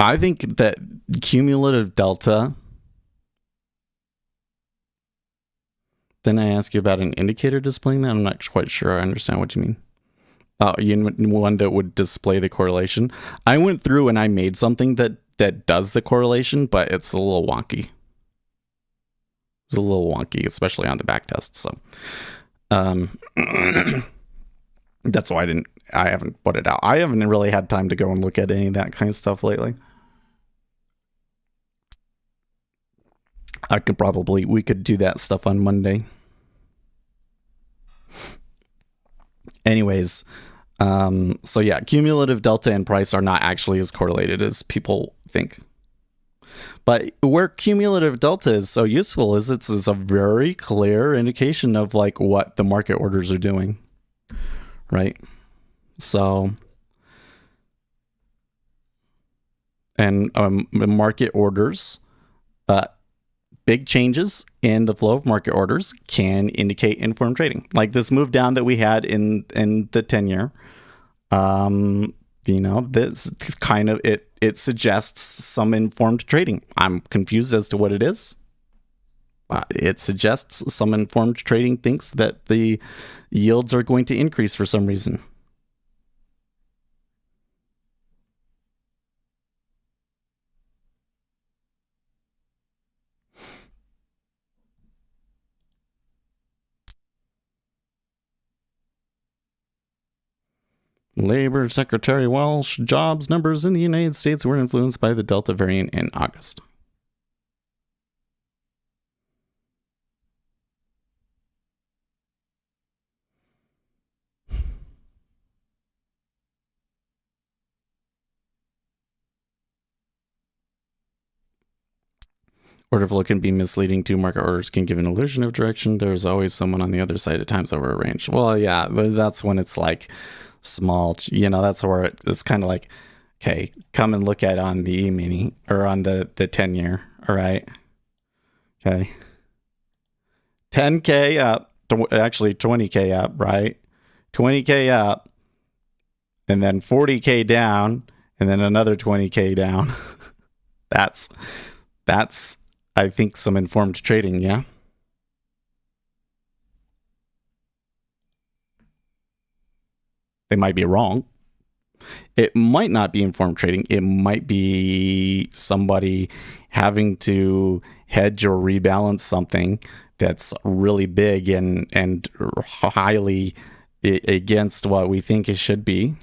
I think that cumulative delta. Then I ask you about an indicator displaying that. I'm not quite sure I understand what you mean. one that would display the correlation. I went through and I made something that does the correlation, but it's a little wonky. It's a little wonky, especially on the back test. So that's why I haven't put it out. I haven't really had time to go and look at any of that kind of stuff lately. We could do that stuff on Monday. Anyways, so yeah, cumulative delta and price are not actually as correlated as people think. But where cumulative delta is so useful is it's a very clear indication of like what the market orders are doing, right? So, and market orders, big changes in the flow of market orders can indicate informed trading. Like this move down that we had in the 10-year, this kind of it suggests some informed trading. I'm confused as to what it is. It suggests some informed trading thinks that the yields are going to increase for some reason. Labor Secretary Walsh jobs numbers in the United States were influenced by the Delta variant in August. Order flow can be misleading too. Market orders can give an illusion of direction. There's always someone on the other side at times over a range. Well, yeah, that's when it's like small, that's where it's kind of like, okay, come and look at on the E-mini or on the 10-year. All right. Okay. 10K up, actually 20K up, right? 20K up, and then 40K down, and then another 20K down. That's I think some informed trading, yeah. They might be wrong. It might not be informed trading. It might be somebody having to hedge or rebalance something that's really big and highly against what we think it should be.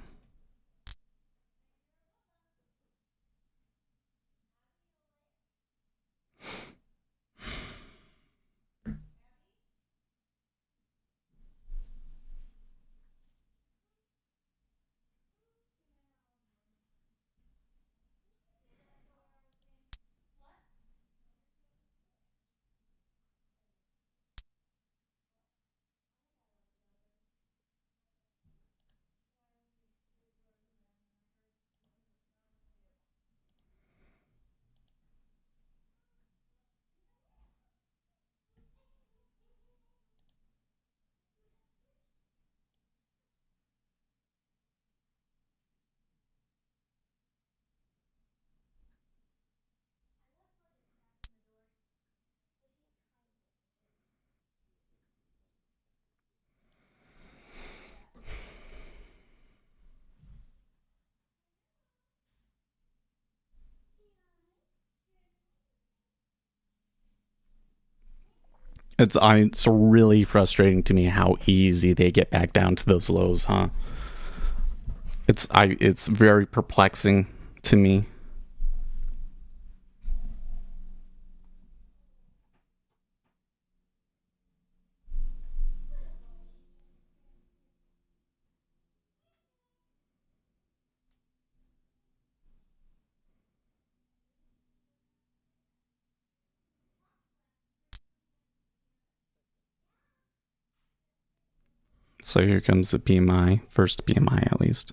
It's really frustrating to me how easy they get back down to those lows, huh? It's very perplexing to me. So here comes the PMI, first PMI at least.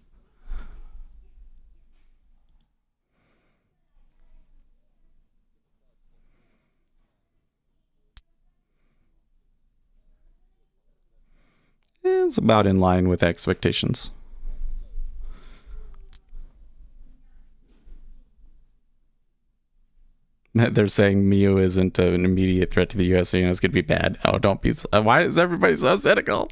It's about in line with expectations. They're saying Miu isn't an immediate threat to the U.S., so it's going to be bad. Oh, don't be. Why is everybody so cynical?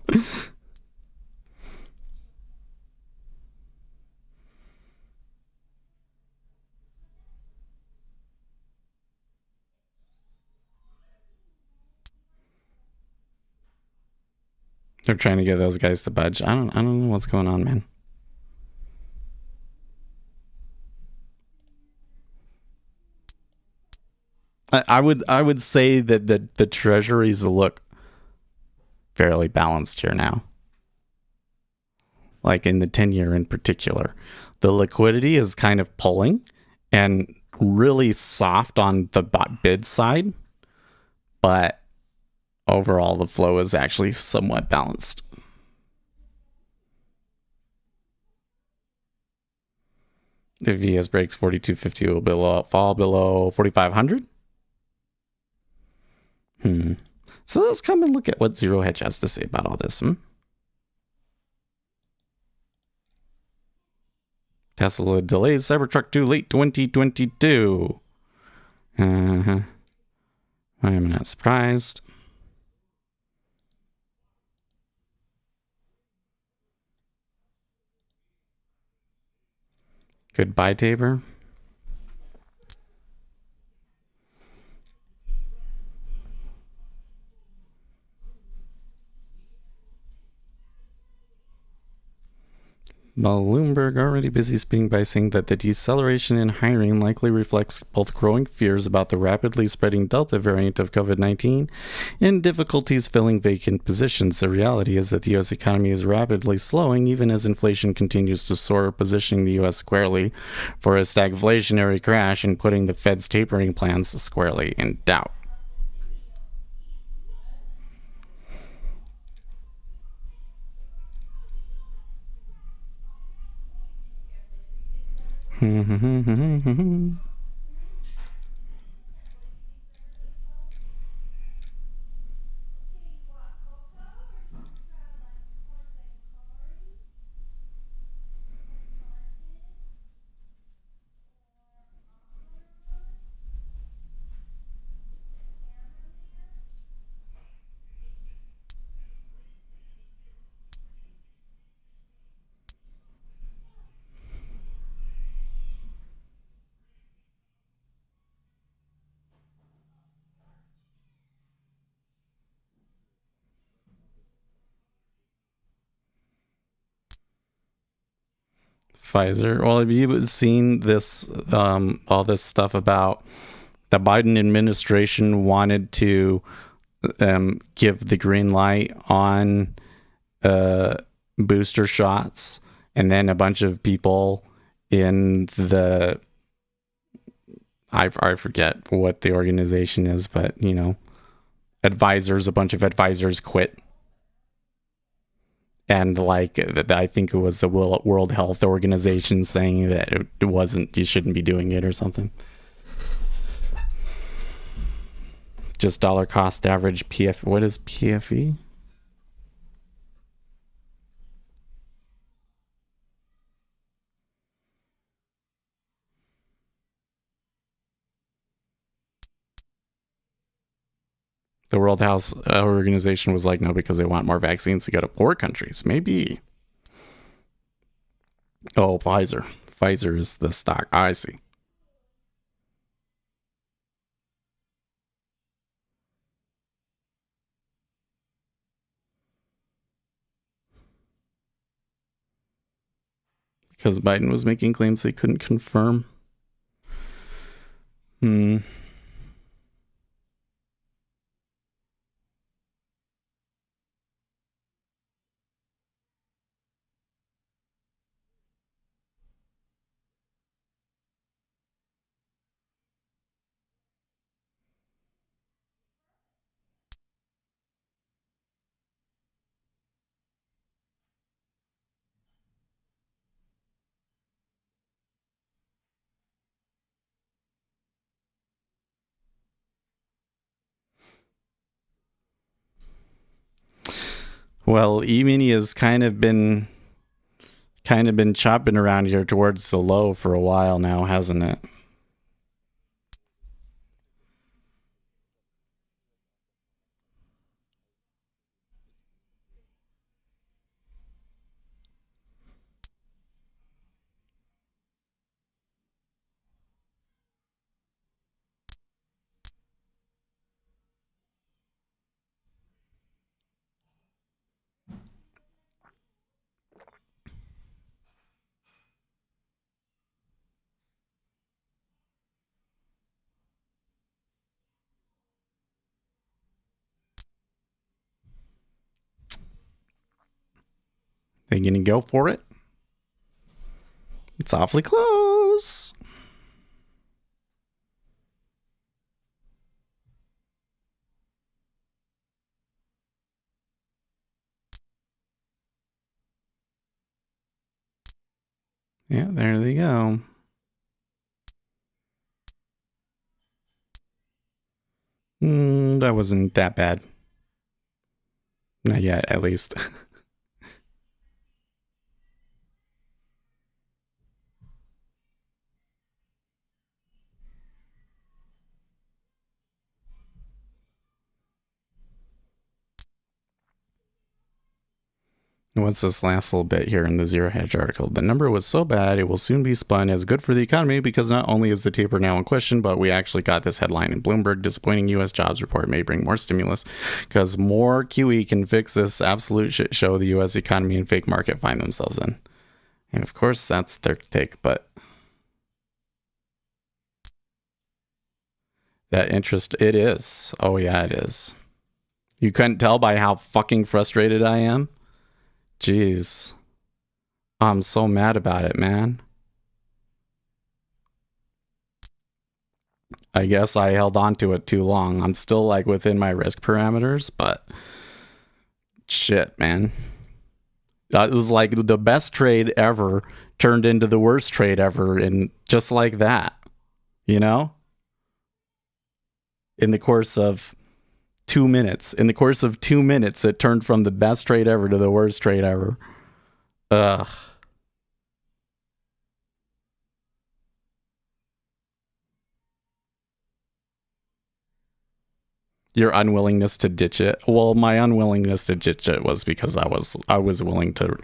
They're trying to get those guys to budge. I don't know what's going on, man. I would say that the treasuries look fairly balanced here now. Like in the 10-year in particular. The liquidity is kind of pulling and really soft on the bid side, but overall the flow is actually somewhat balanced. If VS breaks 4250, it will fall below 4500. So let's come and look at what Zero Hedge has to say about all this. Tesla delays Cybertruck 2 late 2022. I am not surprised. Goodbye, Tabor. Bloomberg already busy spinning by saying that the deceleration in hiring likely reflects both growing fears about the rapidly spreading Delta variant of COVID-19 and difficulties filling vacant positions. The reality is that the U.S. economy is rapidly slowing even as inflation continues to soar, positioning the U.S. squarely for a stagflationary crash and putting the Fed's tapering plans squarely in doubt. Pfizer. Well, have you seen this, all this stuff about the Biden administration wanted to give the green light on booster shots, and then a bunch of people in the, I forget what the organization is, but advisors, a bunch of advisors quit. And I think it was the World Health Organization saying that it wasn't, you shouldn't be doing it or something. Just dollar cost average PF. What is PFE? The World Health Organization was like, no, because they want more vaccines to go to poor countries. Maybe. Oh, Pfizer. Pfizer is the stock. I see. Because Biden was making claims they couldn't confirm. Well, E-mini has kind of been chopping around here towards the low for a while now, hasn't it? they gonna go for it? It's awfully close. Yeah, there they go. That wasn't that bad. Not yet, at least. What's this last little bit here in the Zero Hedge article? The number was so bad it will soon be spun as good for the economy because not only is the taper now in question, but we actually got this headline in Bloomberg. Disappointing U.S. jobs report may bring more stimulus because more QE can fix this absolute shit show the U.S. economy and fake market find themselves in. And of course, that's their take, but that interest, it is. Oh yeah, it is. You couldn't tell by how fucking frustrated I am? Jeez. I'm so mad about it, man. I guess I held on to it too long. I'm still like within my risk parameters, but shit, man. That was like the best trade ever turned into the worst trade ever, and just like that, you know? In the course of 2 minutes. In the course of 2 minutes, it turned from the best trade ever to the worst trade ever. Ugh. Your unwillingness to ditch it. Well, my unwillingness to ditch it was because I was willing to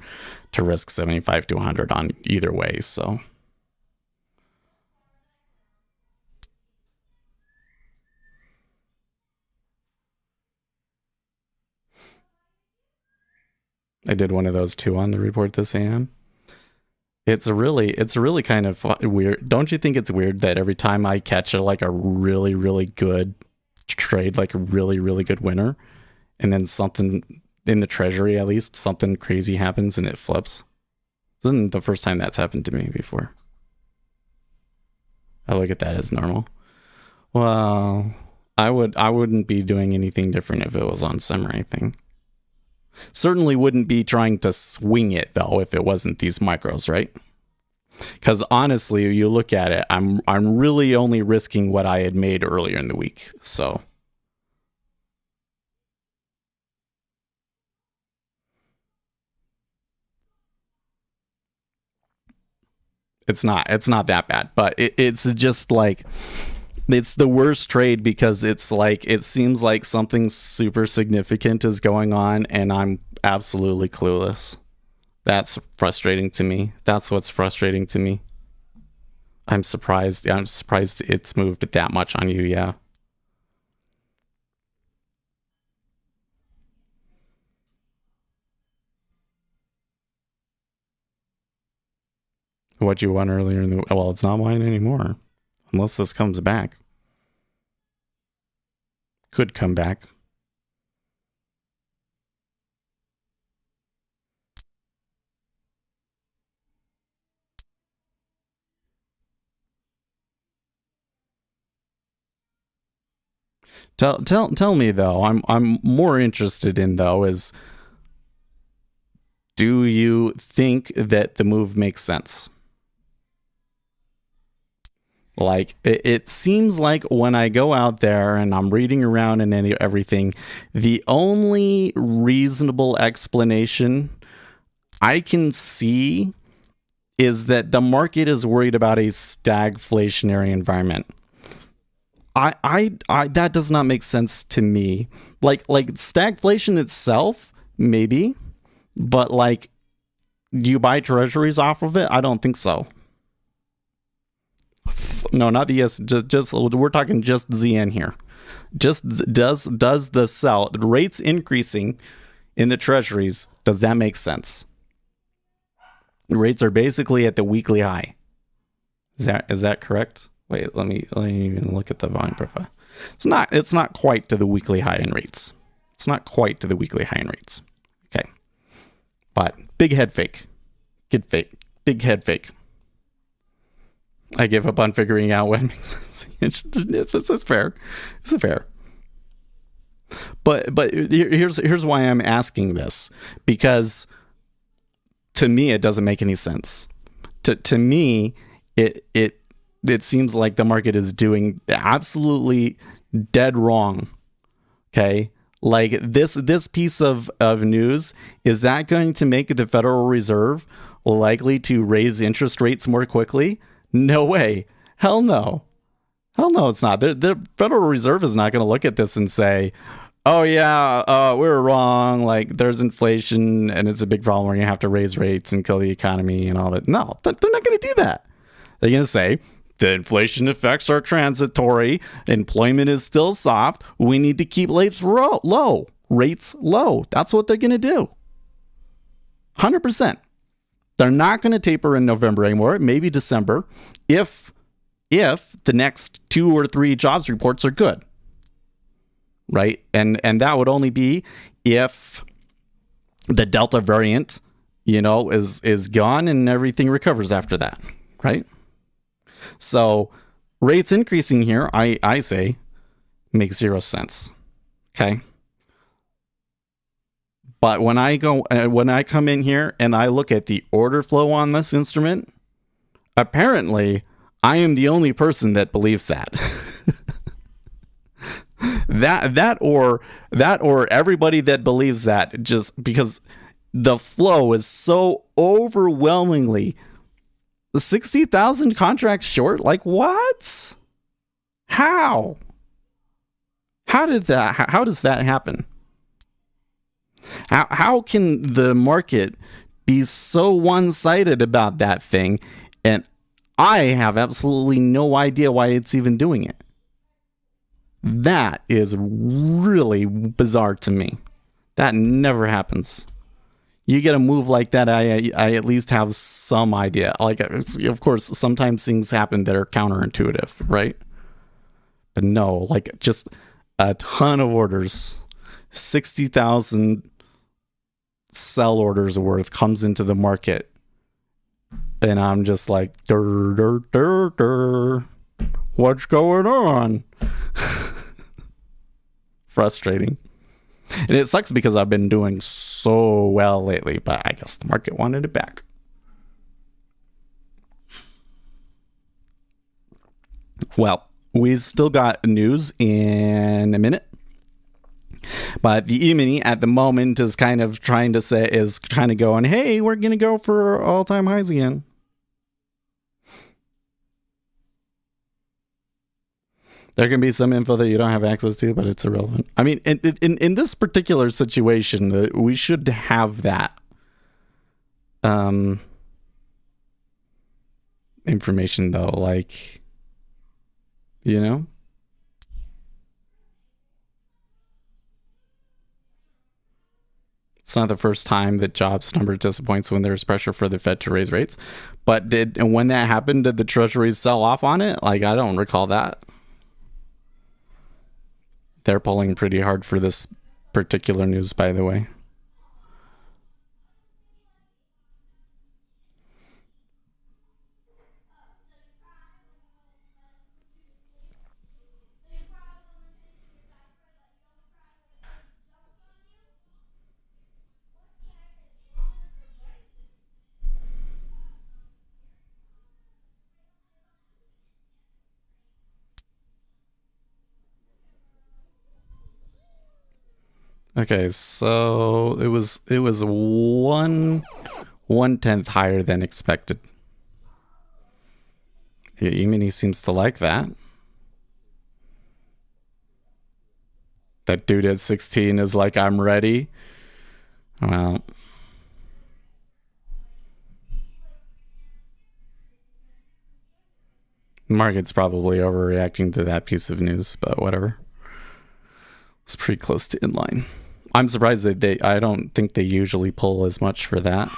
risk 75 to 100 on either way, so. I did one of those too on the report this AM. It's really kind of weird. Don't you think it's weird that every time I catch a really, really good trade, like a really, really good winner, and then something in the treasury, at least something crazy happens and it flips? This isn't the first time that's happened to me before. I look at that as normal. Well, I wouldn't be doing anything different if it was on sim or anything. Certainly wouldn't be trying to swing it though if it wasn't these micros, right? Because honestly, you look at it, I'm really only risking what I had made earlier in the week. So it's not that bad, but it's just like it's the worst trade because it's like it seems like something super significant is going on and I'm absolutely clueless. That's frustrating to me. That's what's frustrating to me. I'm surprised it's moved that much on you, yeah. What you won earlier in the... Well, it's not mine anymore. Unless this comes back. Could come back. Tell me though. I'm more interested in though is, do you think that the move makes sense? Like it seems like when I go out there and I'm reading around and everything, the only reasonable explanation I can see is that the market is worried about a stagflationary environment. I that does not make sense to me. Like stagflation itself, maybe, but like, do you buy treasuries off of it? I don't think so. No, not the S. Just we're talking just ZN here. Just does the sell rates increasing in the treasuries? Does that make sense? Rates are basically at the weekly high. Is that correct? Wait, let me even look at the volume profile. It's not quite to the weekly high in rates. It's not quite to the weekly high in rates. Okay. But Big head fake. Good fake. Big head fake. I give up on figuring out what makes sense. It's fair. It's fair. But here's why I'm asking this, because to me it doesn't make any sense. To me it seems like the market is doing absolutely dead wrong. Okay? Like this piece of news, is that going to make the Federal Reserve likely to raise interest rates more quickly? No way. Hell no. Hell no, it's not. The Federal Reserve is not going to look at this and say, oh yeah, we were wrong. Like, there's inflation and it's a big problem. We're going to have to raise rates and kill the economy and all that. No, they're not going to do that. They're going to say, the inflation effects are transitory. Employment is still soft. We need to keep rates low. That's what they're going to do. 100%. They're not going to taper in November anymore. Maybe December, if the next 2 or 3 jobs reports are good, right? And that would only be if the Delta variant, is gone and everything recovers after that, right? So rates increasing here, I say, makes 0 sense. Okay. But when I come in here and I look at the order flow on this instrument, apparently I am the only person that believes that. that or everybody that believes that, just because the flow is so overwhelmingly 60,000 contracts short. Like, what? How does that happen? How can the market be so one-sided about that thing? And I have absolutely no idea why it's even doing it. That is really bizarre to me. That never happens. You get a move like that, I at least have some idea. Like, of course, sometimes things happen that are counterintuitive, right? But no, like, just a ton of orders. 60,000 sell orders worth comes into the market, and I'm just like, what's going on? Frustrating. And it sucks because I've been doing so well lately, but I guess the market wanted it back. Well, we still got news in a minute. But the E-mini at the moment is kind of going, hey, we're going to go for all-time highs again. There can be some info that you don't have access to, but it's irrelevant. I mean, in this particular situation, we should have that information, though. Like, It's not the first time that jobs number disappoints when there's pressure for the Fed to raise rates. But when that happened, did the treasuries sell off on it? Like, I don't recall that. They're pulling pretty hard for this particular news, by the way. Okay, so it was 1/10 higher than expected. Yeah, E-mini seems to like that. That dude at 16 is like, I'm ready. Well, the market's probably overreacting to that piece of news, but whatever. It's pretty close to inline. I'm surprised that I don't think they usually pull as much for that.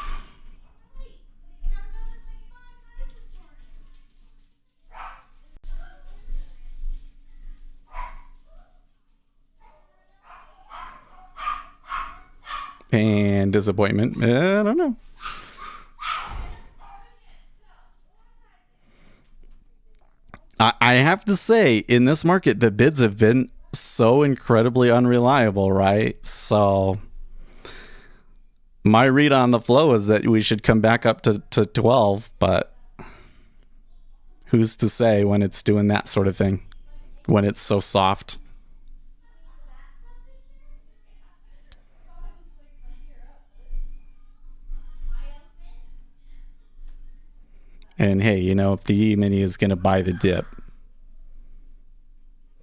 And disappointment, I don't know. I have to say, in this market, the bids have been so incredibly unreliable, right? So my read on the flow is that we should come back up to 12, but who's to say when it's doing that sort of thing, when it's so soft? And hey, you know, if the E-mini is going to buy the dip,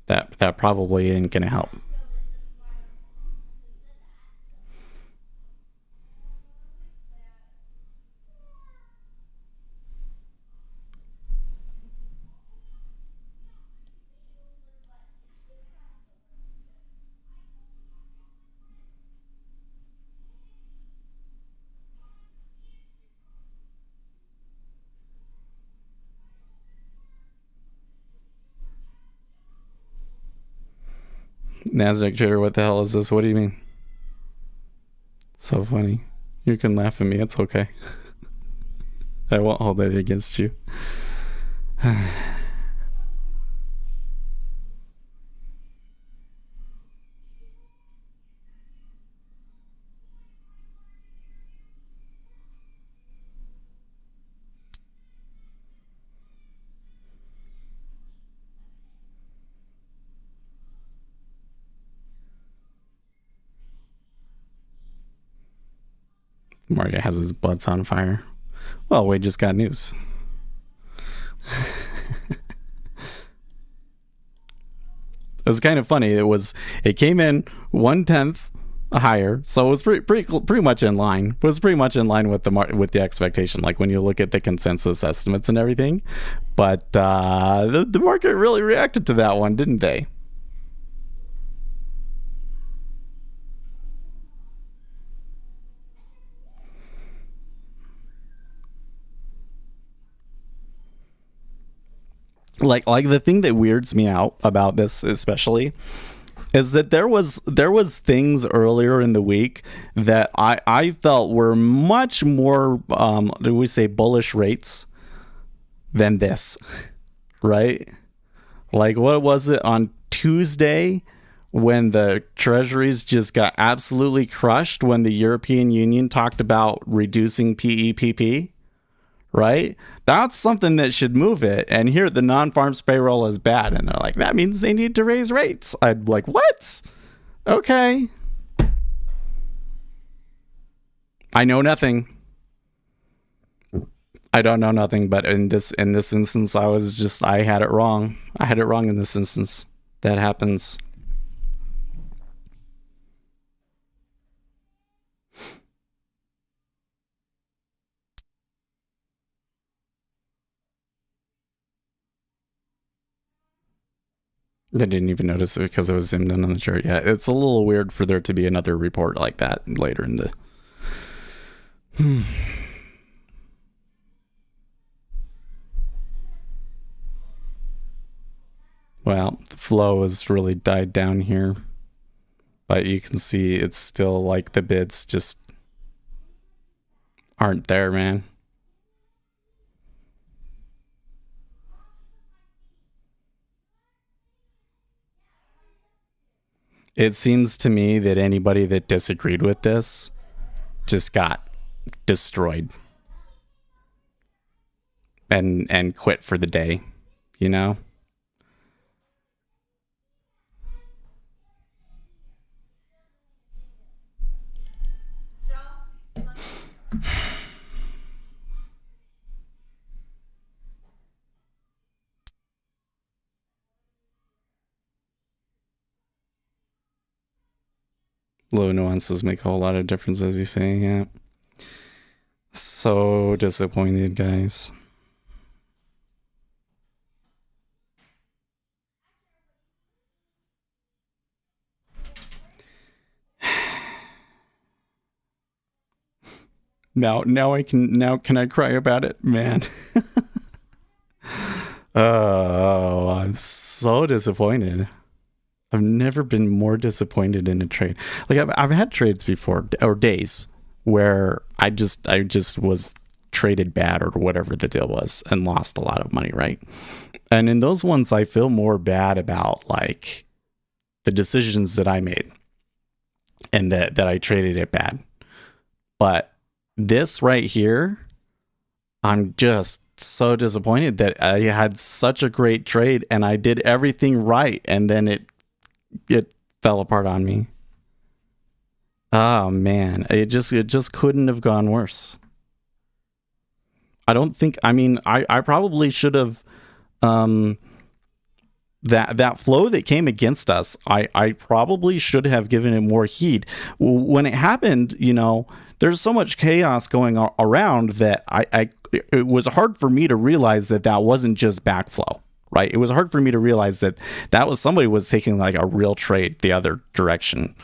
that probably ain't going to help. Nasdaq trader, what the hell is this? What do you mean? So funny. You can laugh at me. It's okay. I won't hold it against you. Mario has his butts on fire. Well, we just got news. It was kind of funny. It came in 1/10 higher, so it was pretty much in line. It was pretty much in line with the expectation, like when you look at the consensus estimates and everything. But the market really reacted to that one, didn't they? Like the thing that weirds me out about this especially is that there was things earlier in the week that I felt were much more do we say bullish rates than this, right? Like, what was it on Tuesday when the treasuries just got absolutely crushed when the European Union talked about reducing PEPP? Right? That's something that should move it. And here the non-farms payroll is bad. And they're like, that means they need to raise rates. I'd be like, what? Okay. I know nothing. I don't know nothing, but in this instance, I had it wrong. I had it wrong in this instance. That happens. I didn't even notice it because it was zoomed in on the chart. Yeah, it's a little weird for there to be another report like that later in the... Well, the flow has really died down here. But you can see it's still like the bids just aren't there, man. It seems to me that anybody that disagreed with this just got destroyed and quit for the day, you know? Low nuances make a whole lot of difference, as you say. Yeah. So disappointed, guys. Now can I cry about it, man? Oh, I'm so disappointed. I've never been more disappointed in a trade. Like I've had trades before, or days, where I just was traded bad or whatever the deal was and lost a lot of money, right? And in those ones, I feel more bad about like the decisions that I made and that I traded it bad. But this right here, I'm just so disappointed that I had such a great trade and I did everything right, and then it fell apart on me. Oh man, it just couldn't have gone worse. I don't think, I mean, I probably should have, that flow that came against us, I probably should have given it more heed. When it happened, you know, there's so much chaos going around that it was hard for me to realize that wasn't just backflow, right? It was hard for me to realize that was somebody was taking like a real trade the other direction.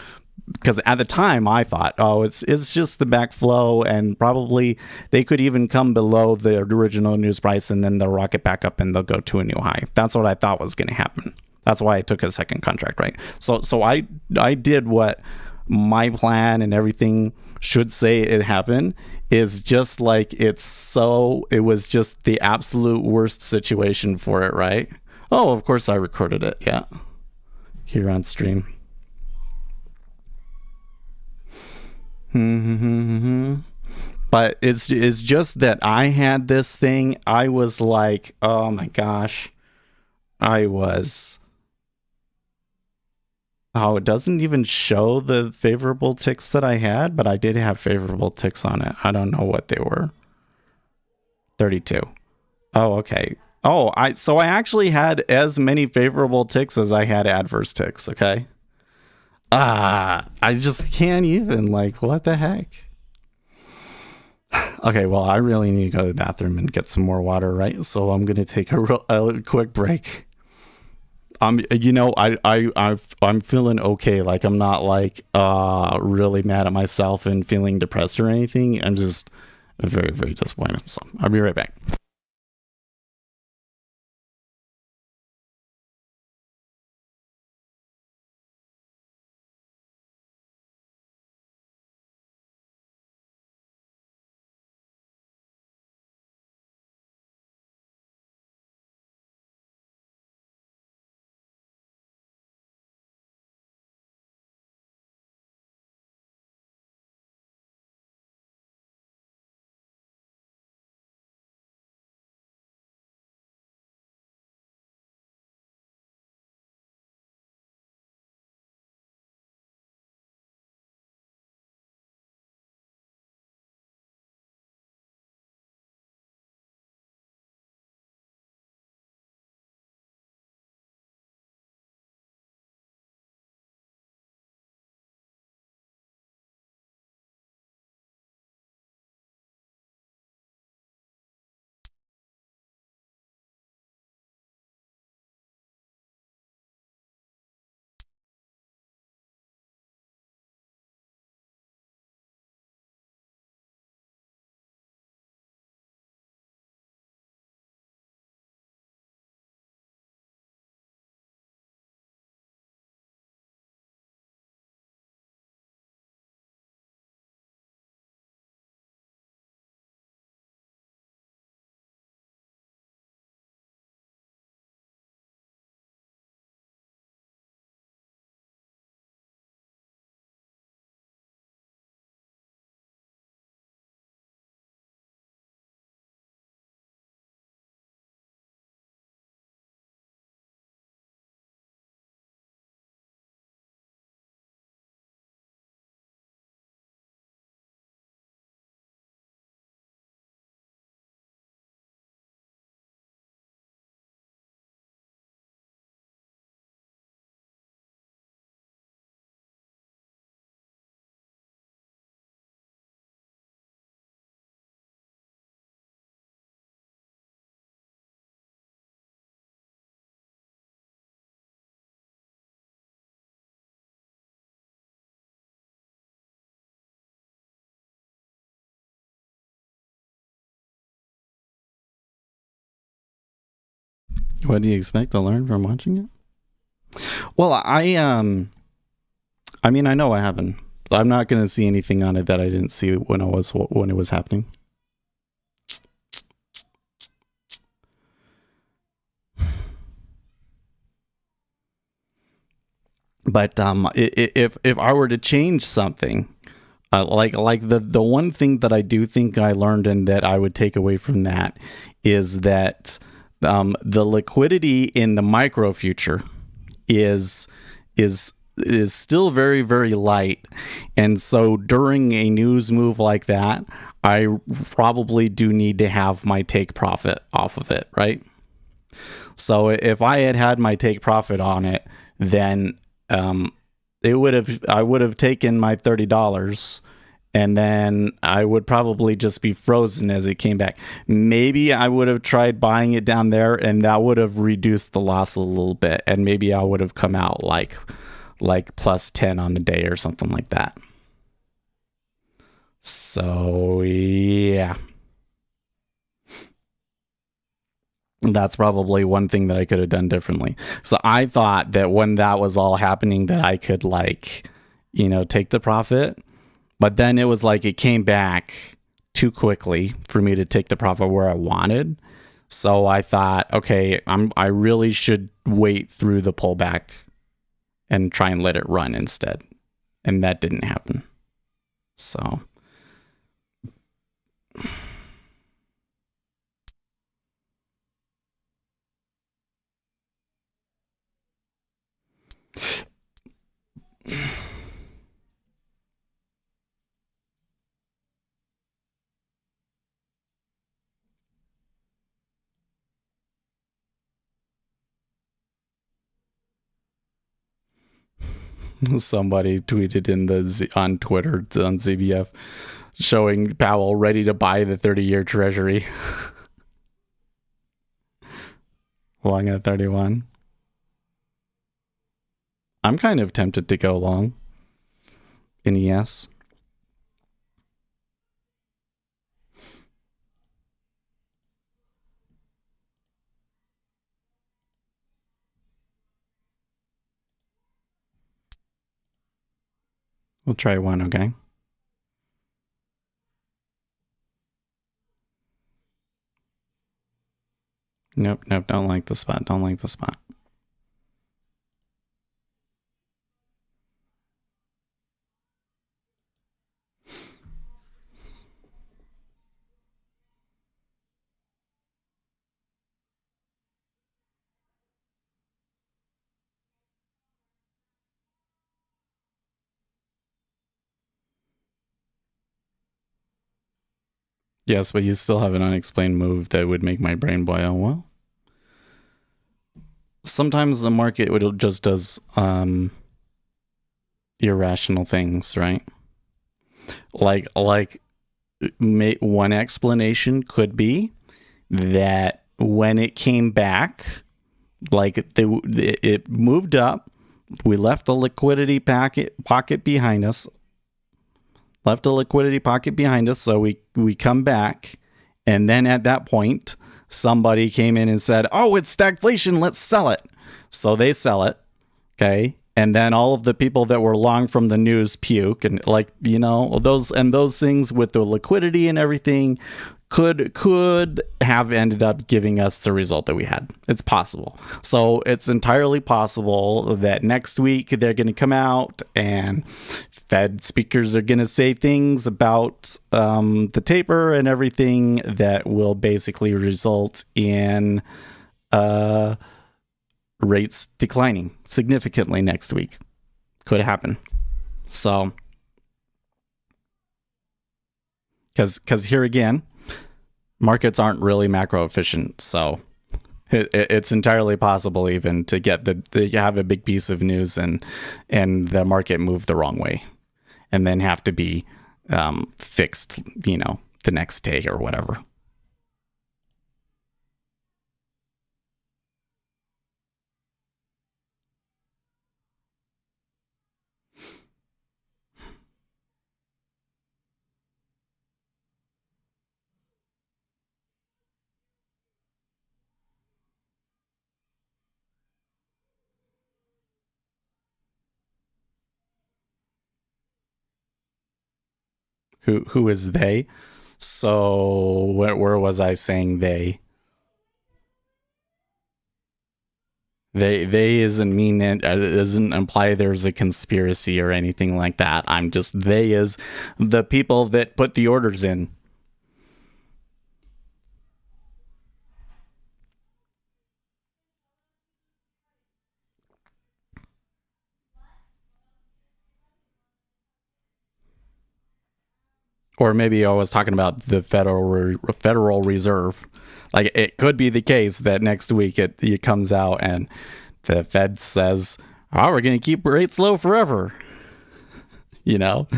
Because at the time I thought, oh, it's just the backflow, and probably they could even come below the original news price and then they'll rocket back up and they'll go to a new high. That's what I thought was going to happen. That's why I took a second contract, right? So I did what my plan and everything should say it happened, is just like it was just the absolute worst situation for it, right? Oh, of course I recorded it, yeah, here on stream. But it's just that I had this thing. I was like, oh my gosh, it doesn't even show the favorable ticks that I had, but I did have favorable ticks on it. I don't know what they were. 32. Oh, okay. Oh, I actually had as many favorable ticks as I had adverse ticks, okay? I just can't even, like, what the heck? Okay, well, I really need to go to the bathroom and get some more water, right? So I'm gonna take a quick break. You know, I'm feeling okay. Like, I'm not like really mad at myself and feeling depressed or anything. I'm just very, very disappointed. So I'll be right back. What do you expect to learn from watching it? Well, I mean, I know what happened. I'm not going to see anything on it that I didn't see when it was happening. But if I were to change something, like the one thing that I do think I learned and that I would take away from that is that the liquidity in the micro future is still very, very light. And so during a news move like that, I probably do need to have my take profit off of it, right? So if I had my take profit on it, then I would have taken my $30, and then I would probably just be frozen as it came back. Maybe I would have tried buying it down there, and that would have reduced the loss a little bit, and maybe I would have come out like plus 10 on the day or something like that. So yeah, that's probably one thing that I could have done differently. So I thought that when that was all happening that I could take the profit, but then it was like it came back too quickly for me to take the profit where I wanted. So I thought, okay, I really should wait through the pullback and try and let it run instead. And that didn't happen. So somebody tweeted on Twitter on ZBF showing Powell ready to buy the 30-year treasury. Long at 31. I'm kind of tempted to go long in ES. We'll try one, okay? Nope, don't like the spot. Yes, but you still have an unexplained move that would make my brain boil. Well, sometimes the market just does irrational things, right? Like one explanation could be that when it came back, it moved up, we left the liquidity pocket behind us. So we come back, and then at that point somebody came in and said, oh, it's stagflation, let's sell it. So they sell it, okay, and then all of the people that were long from the news puke, and those things with the liquidity and everything could have ended up giving us the result that we had. It's possible. So it's entirely possible that next week they're going to come out and Fed speakers are going to say things about the taper and everything that will basically result in rates declining significantly next week. Could happen. So, because here again, markets aren't really macro efficient, so it's entirely possible even to have a big piece of news and the market move the wrong way, and then have to be fixed, the next day or whatever. Who is they? So where was I saying they? They isn't mean it doesn't imply there's a conspiracy or anything like that. I'm just they is the people that put the orders in. Or maybe I was talking about the Federal Reserve. Like, it could be the case that next week it comes out and the Fed says, "Oh, we're going to keep rates low forever." You know?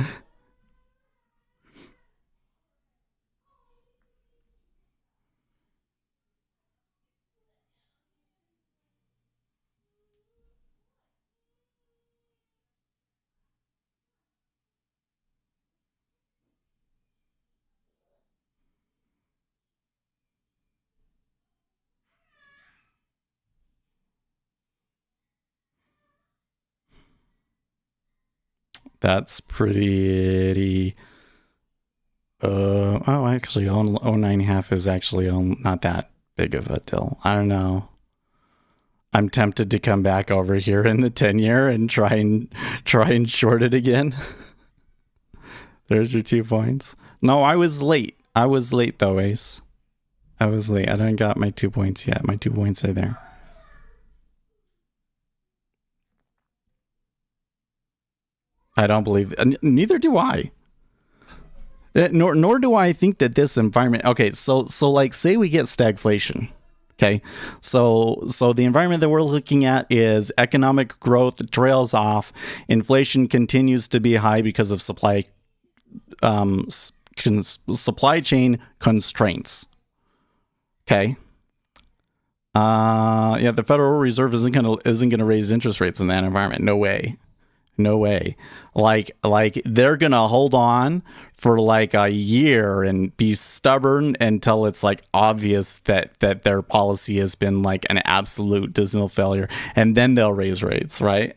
That's pretty. Actually, 09.5 is actually not that big of a deal. I don't know. I'm tempted to come back over here in the 10-year and try and short it again. There's your 2 points. No, I was late. I was late though, Ace. I was late. I don't got my 2 points yet. My 2 points are there. I don't believe. Neither do I. Nor do I think that this environment. Okay, so like, say we get stagflation. Okay, so the environment that we're looking at is economic growth trails off, inflation continues to be high because of supply chain constraints. Okay. The Federal Reserve isn't gonna raise interest rates in that environment. No way. No way. Like they're gonna hold on for like a year and be stubborn until it's like obvious that their policy has been like an absolute dismal failure, and then they'll raise rates, right?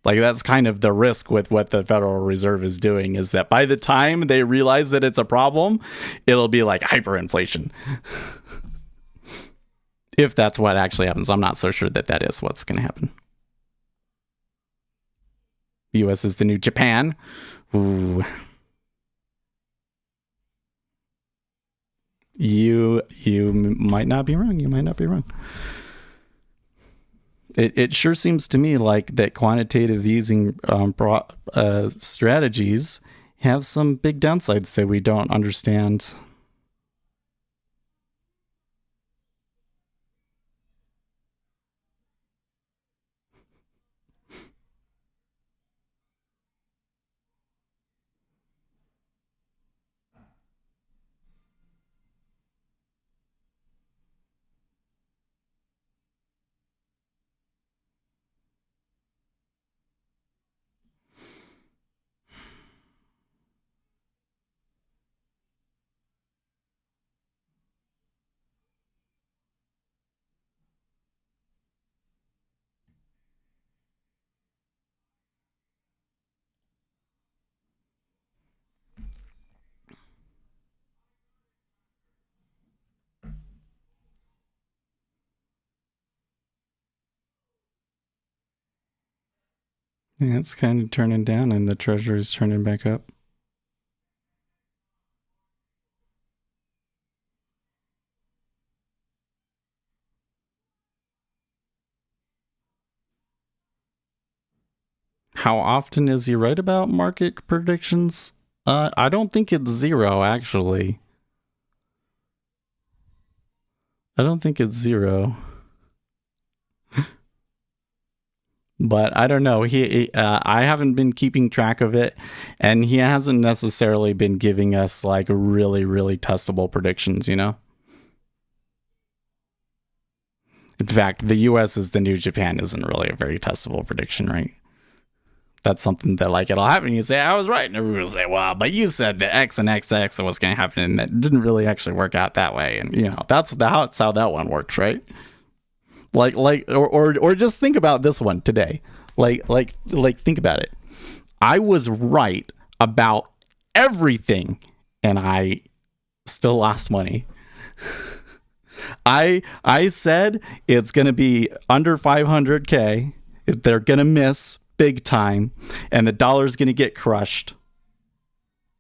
Like, that's kind of the risk with what the Federal Reserve is doing, is that by the time they realize that it's a problem, it'll be like hyperinflation. If that's what actually happens. I'm not so sure that is what's going to happen. The US is the new Japan. Ooh. You might not be wrong. You might not be wrong. It sure seems to me like that quantitative easing strategies have some big downsides that we don't understand. Yeah, it's kind of turning down and the treasury's turning back up. How often is he right about market predictions? I don't think it's zero, actually. I don't think it's zero. But I don't know. I haven't been keeping track of it, and he hasn't necessarily been giving us like really, really testable predictions, you know? In fact, the US is the new Japan isn't really a very testable prediction, right? That's something that, like, it'll happen. You say, I was right. And everyone will say, well, but you said that X and XX was going to happen, and that didn't really actually work out that way. And, you know, that's how that one works, right? Or just think about this one today. Like think about it. I was right about everything and I still lost money. I said it's going to be under 500K. They're going to miss big time, and the dollar's going to get crushed.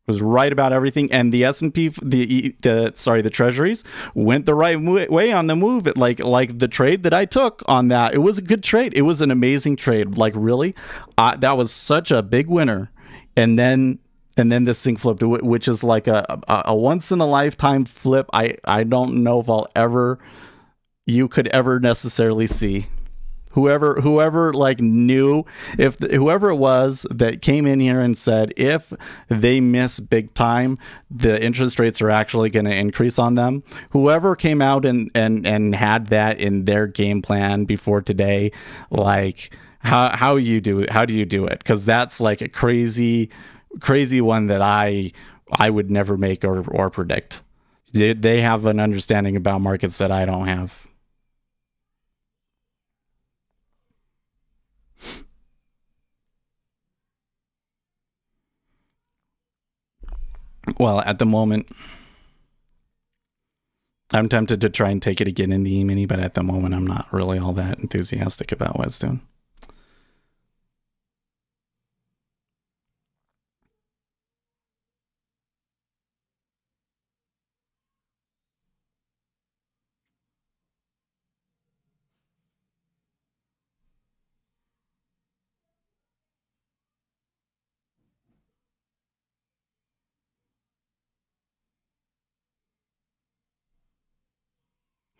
Was right about everything, and the S&P, the treasuries went the right way on the move. It like the trade that I took on that, it was a good trade. It was an amazing trade. Like really, that was such a big winner. And then this thing flipped, which is like a once in a lifetime flip. I don't know if you could ever necessarily see. Whoever like knew, if whoever it was that came in here and said if they miss big time, the interest rates are actually going to increase on them. Whoever came out and had that in their game plan before today, like how do you do it? Because that's like a crazy one that I would never make or predict. They have an understanding about markets that I don't have. Well, at the moment, I'm tempted to try and take it again in the E-mini, but at the moment, I'm not really all that enthusiastic about what it's doing.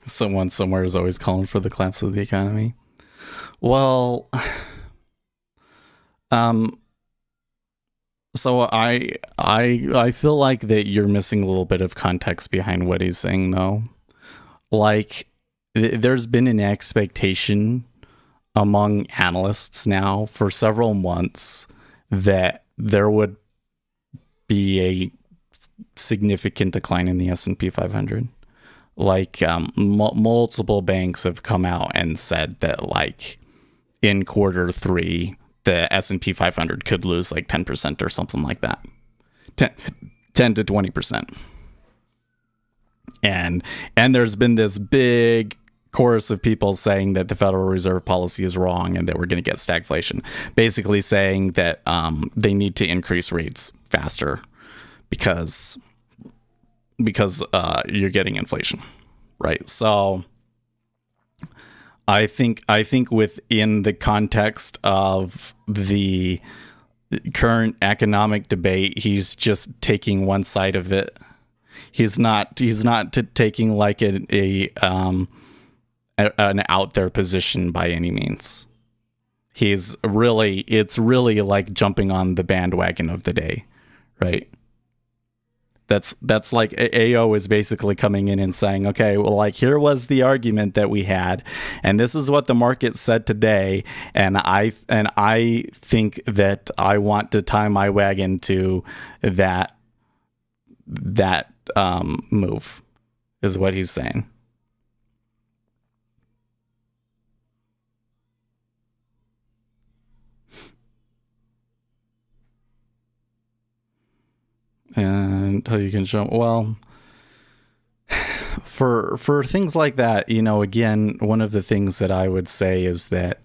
Someone somewhere is always calling for the collapse of the economy. Well, so I feel like that you're missing a little bit of context behind what he's saying, though. Like, there's been an expectation among analysts now for several months that there would be a significant decline in the S&P 500. Like multiple banks have come out and said that like in quarter 3 the S&P 500 could lose like 10% or something like that, 10 to 20%. And there's been this big chorus of people saying that the Federal Reserve policy is wrong and that we're going to get stagflation, basically saying that they need to increase rates faster because you're getting inflation, right? So I think within the context of the current economic debate, he's just taking one side of it. He's not taking like an out there position by any means. It's really like jumping on the bandwagon of the day, right? That's like AO is basically coming in and saying, okay, well, like here was the argument that we had, and this is what the market said today, and I think that I want to tie my wagon to that move, is what he's saying. And until you can show, well, for things like that, you know, again, one of the things that I would say is that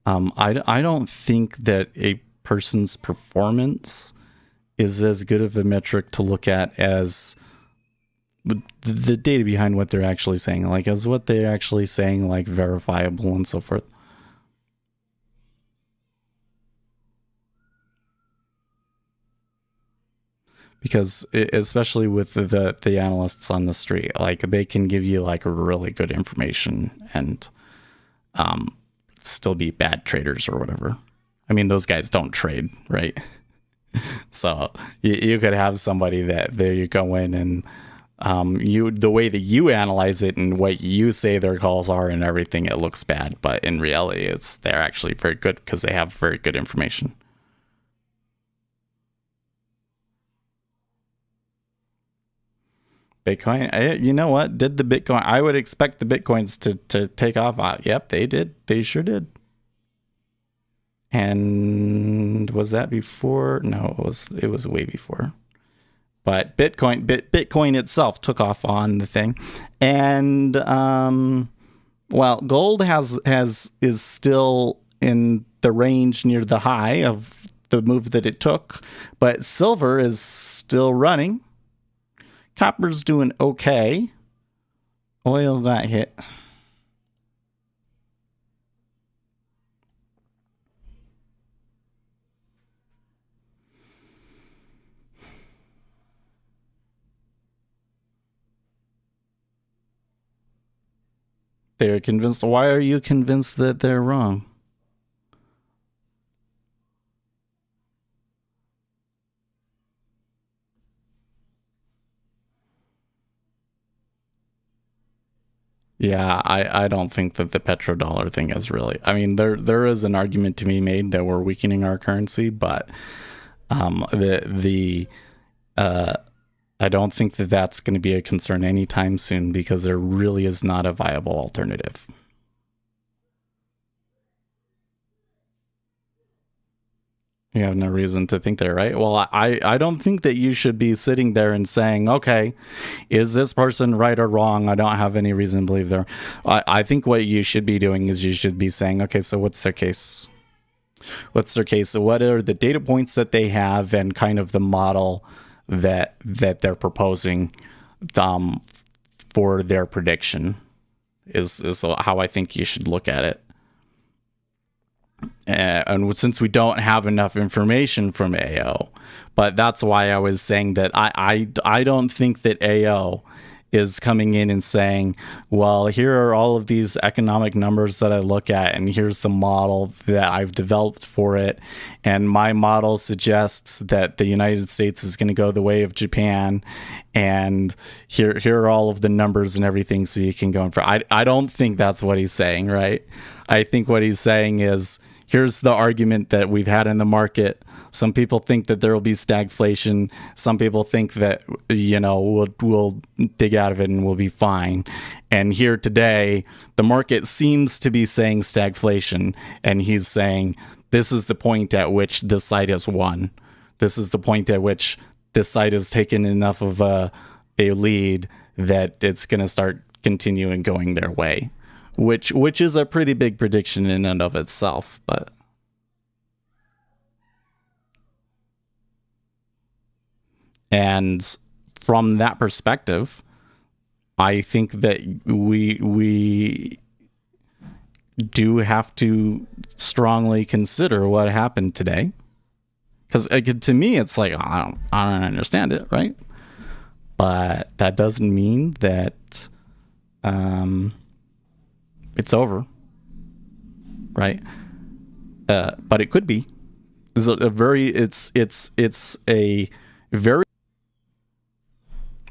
I don't think that a person's performance is as good of a metric to look at as the data behind what they're actually saying, like as what they're actually saying, like verifiable and so forth. Because especially with the analysts on the street, like they can give you like really good information and still be bad traders or whatever. I mean, those guys don't trade, right? So you could have somebody that you go in and the way that you analyze it and what you say their calls are and everything, it looks bad, but in reality, they're actually very good because they have very good information. Bitcoin, you know what? Did the Bitcoin? I would expect the Bitcoins to take off. Yep, they did. They sure did. And was that before? No, it was way before. But Bitcoin itself took off on the thing, and well, gold is still in the range near the high of the move that it took, but silver is still running. Copper's doing okay. Oil got hit. They're convinced. Why are you convinced that they're wrong? Yeah, I don't think that the petrodollar thing is really. I mean, there is an argument to be made that we're weakening our currency, but I don't think that that's going to be a concern anytime soon because there really is not a viable alternative. You have no reason to think that, right? Well, I don't think that you should be sitting there and saying, okay, is this person right or wrong? I don't have any reason to believe they're. I think what you should be doing is you should be saying, okay, so what's their case? What's their case? So what are the data points that they have and kind of the model that they're proposing for their prediction is how I think you should look at it. And since we don't have enough information from AO, but that's why I was saying that I don't think that AO is coming in and saying, well, here are all of these economic numbers that I look at, and here's the model that I've developed for it, and my model suggests that the United States is going to go the way of Japan, and here are all of the numbers and everything, so you can go in for. I don't think that's what he's saying, right? I think what he's saying is, here's the argument that we've had in the market. Some people think that there will be stagflation. Some people think that, we'll dig out of it and we'll be fine. And here today, the market seems to be saying stagflation. And he's saying, this is the point at which this side has won. This is the point at which this side has taken enough of a lead that it's going to start continuing going their way. Which is a pretty big prediction in and of itself, but and from that perspective, I think that we do have to strongly consider what happened today, because to me it's like I don't understand it, right? But that doesn't mean that it's over, right? But it could be. It's a very.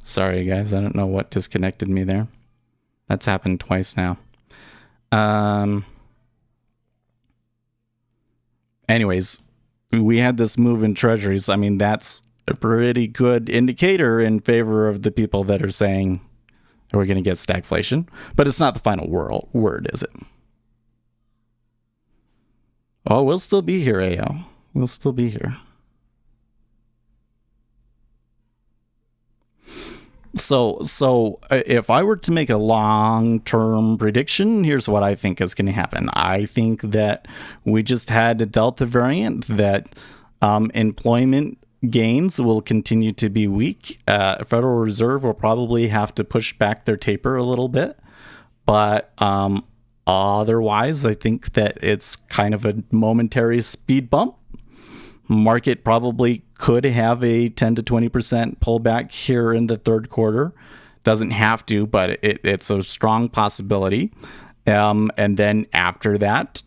Sorry, guys. I don't know what disconnected me there. That's happened twice now. Anyways, we had this move in treasuries. I mean, that's a pretty good indicator in favor of the people that are saying we're going to get stagflation, but it's not the final word, is it? Oh, we'll still be here, AO. We'll still be here. So if I were to make a long-term prediction, here's what I think is going to happen. I think that we just had a Delta variant, that employment gains will continue to be weak. Federal Reserve will probably have to push back their taper a little bit. But otherwise, I think that it's kind of a momentary speed bump. Market probably could have a 10 to 20% pullback here in the third quarter. Doesn't have to, but it's a strong possibility. And then after that,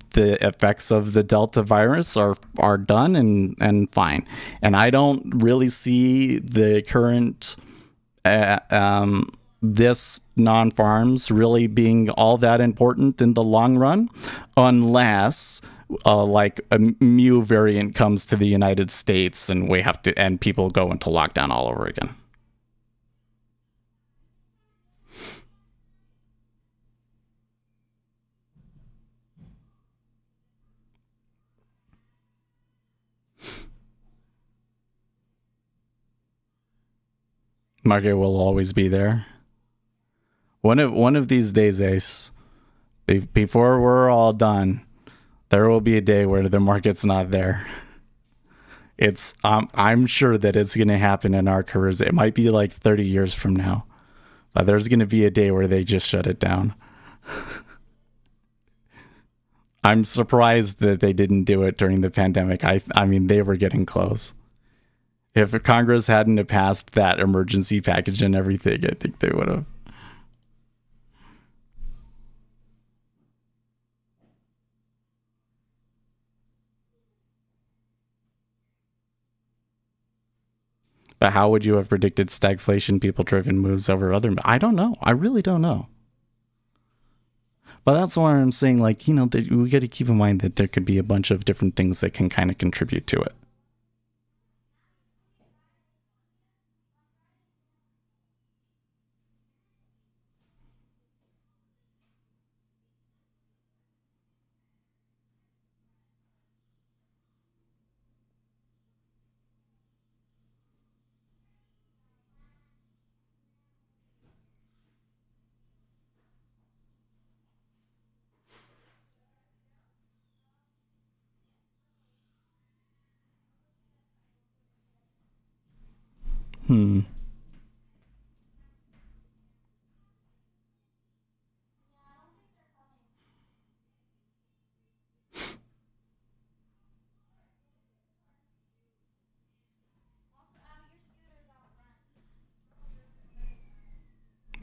the effects of the Delta virus are done and fine. And I don't really see the current this non-farms really being all that important in the long run, unless like a mu variant comes to the United States and people go into lockdown all over again. Market will always be there. One of these days, Ace, before we're all done, there will be a day where the market's not there. I'm sure that it's going to happen in our careers. It might be like 30 years from now, but there's going to be a day where they just shut it down. I'm surprised that they didn't do it during the pandemic. I mean, they were getting close. If Congress hadn't have passed that emergency package and everything, I think they would have. But how would you have predicted stagflation, people-driven moves over other? I don't know. I really don't know. But that's why I'm saying, like, you know, that we got to keep in mind that there could be a bunch of different things that can kind of contribute to it.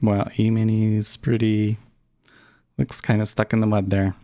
Well, E-mini's pretty... looks kind of stuck in the mud there.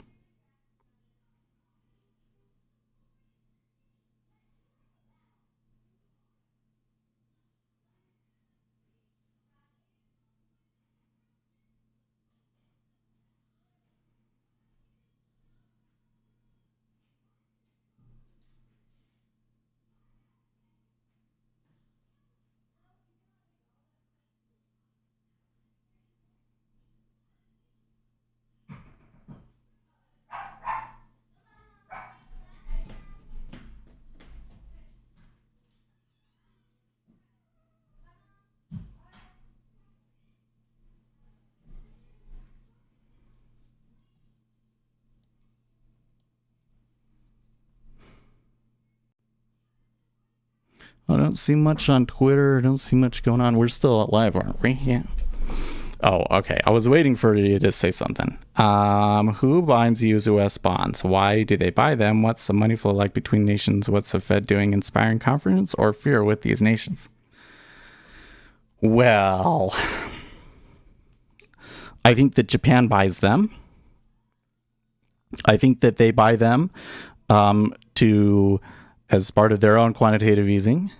I don't see much on Twitter. I don't see much going on. We're still live, aren't we? Yeah. Oh, okay. I was waiting for you to say something. Who buys US bonds? Why do they buy them? What's the money flow like between nations? What's the Fed doing? Inspiring confidence or fear with these nations? Well, I think that Japan buys them. I think that they buy them as part of their own quantitative easing.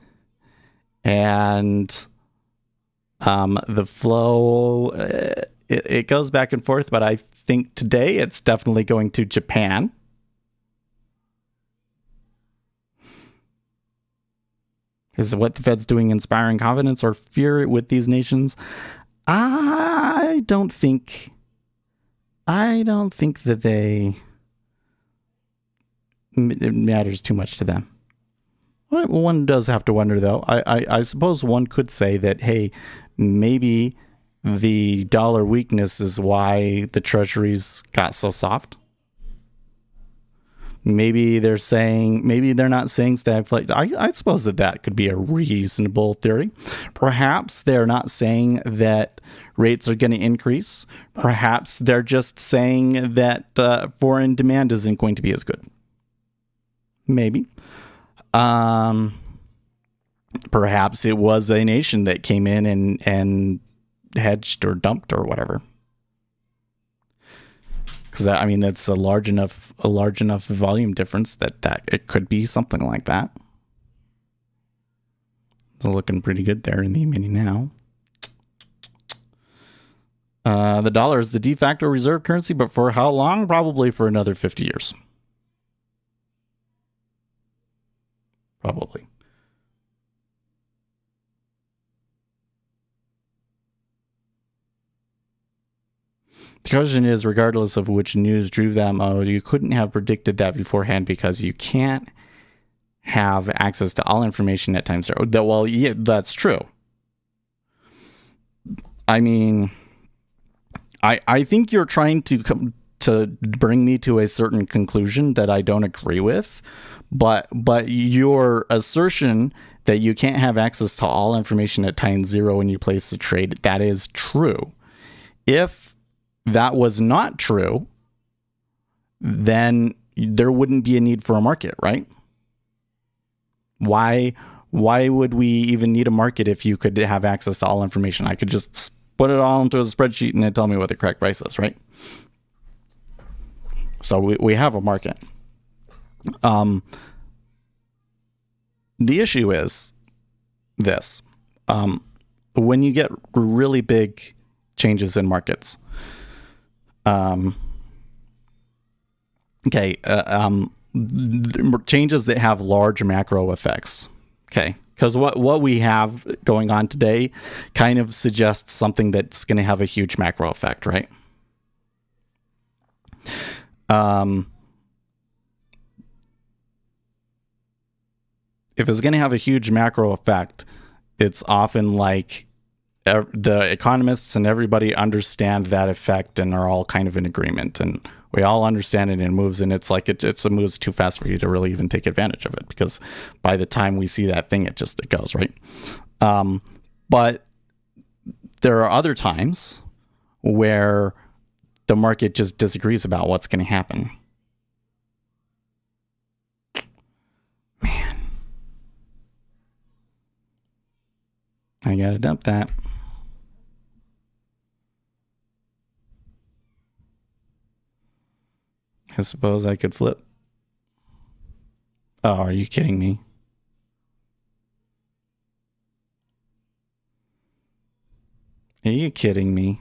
And the flow, it goes back and forth, but I think today it's definitely going to Japan. Is what the Fed's doing inspiring confidence or fear with these nations? I don't think that it matters too much to them. One does have to wonder, though. I suppose one could say that, hey, maybe the dollar weakness is why the treasuries got so soft. Maybe they're not saying stagflation. I suppose that could be a reasonable theory. Perhaps they're not saying that rates are going to increase. Perhaps they're just saying that foreign demand isn't going to be as good. Maybe. Perhaps it was a nation that came in and hedged or dumped or whatever. Because I mean, that's a large enough volume difference that it could be something like that. It's looking pretty good there in the mini now. The dollar is the de facto reserve currency, but for how long? Probably for another 50 years. Probably. The question is, regardless of which news drew that mode, you couldn't have predicted that beforehand because you can't have access to all information at times. Well, yeah, that's true. I mean, I think you're trying to come to bring me to a certain conclusion that I don't agree with, but your assertion that you can't have access to all information at time zero when you place a trade, that is true. If that was not true, then there wouldn't be a need for a market, right? Why would we even need a market if you could have access to all information? I could just put it all into a spreadsheet and it'd tell me what the correct price is, right? So we have a market. The issue is this. When you get really big changes in markets, changes that have large macro effects, okay? Because what we have going on today kind of suggests something that's going to have a huge macro effect, right? If it's going to have a huge macro effect, it's often like the economists and everybody understand that effect and are all kind of in agreement, and we all understand it and it moves, and it's like it moves too fast for you to really even take advantage of it, because by the time we see that thing, it goes, right? But there are other times where the market just disagrees about what's going to happen. Man, I gotta dump that. I suppose I could flip. Oh, are you kidding me? Are you kidding me?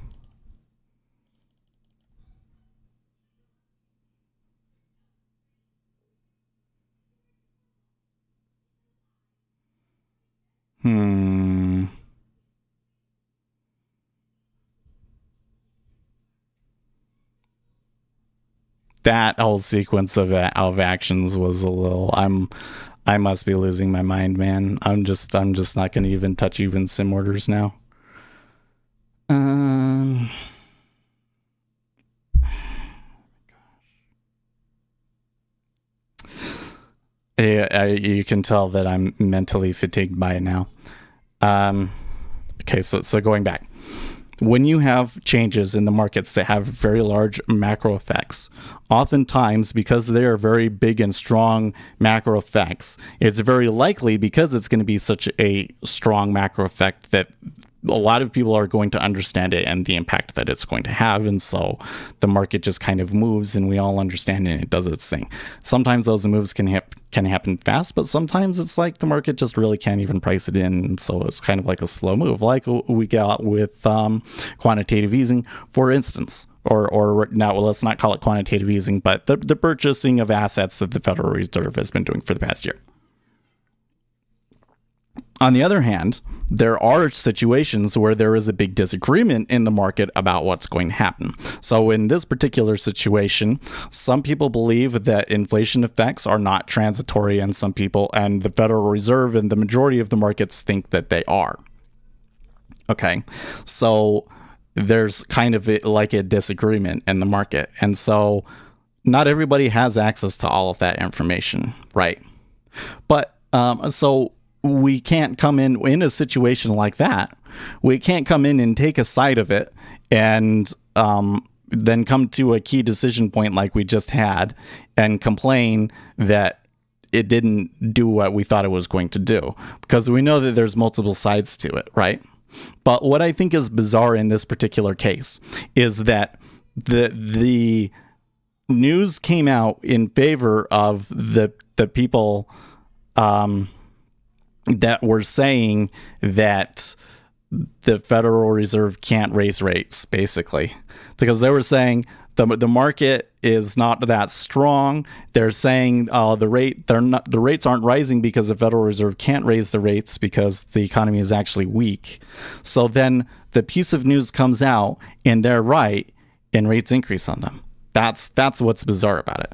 That whole sequence of actions was a little. I must be losing my mind, man. I'm just not going to even touch even sim orders now. You can tell that I'm mentally fatigued by it now. Okay, so going back. When you have changes in the markets that have very large macro effects, oftentimes because they are very big and strong macro effects, it's very likely, because it's going to be such a strong macro effect, that a lot of people are going to understand it and the impact that it's going to have, and so the market just kind of moves and we all understand it and it does its thing. Sometimes those moves can happen fast, but sometimes it's like the market just really can't even price it in, and so it's kind of like a slow move, like we got with quantitative easing, for instance, or now, well, let's not call it quantitative easing, but the purchasing of assets that the Federal Reserve has been doing for the past year. On the other hand, there are situations where there is a big disagreement in the market about what's going to happen. So in this particular situation, some people believe that inflation effects are not transitory, and some people, and the Federal Reserve and the majority of the markets, think that they are. Okay, so there's kind of like a disagreement in the market, and so not everybody has access to all of that information, right? But so we can't come in a situation like that. We can't come in and take a side of it and then come to a key decision point like we just had and complain that it didn't do what we thought it was going to do, because we know that there's multiple sides to it, right? But what I think is bizarre in this particular case is that the news came out in favor of the people that were saying that the Federal Reserve can't raise rates, basically, because they were saying the market is not that strong. They're saying the rates aren't rising because the Federal Reserve can't raise the rates because the economy is actually weak. So then the piece of news comes out and they're right, and rates increase on them. That's what's bizarre about it.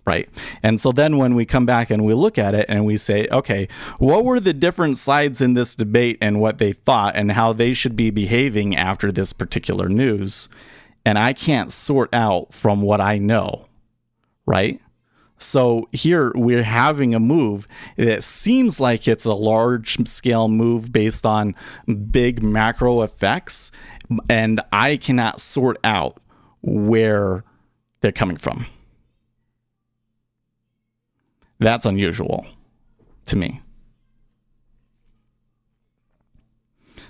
right? And so then when we come back and we look at it and we say, okay, what were the different sides in this debate and what they thought and how they should be behaving after this particular news? And I can't sort out from what I know, right? So here we're having a move that seems like it's a large scale move based on big macro effects, and I cannot sort out where they're coming from. That's unusual to me.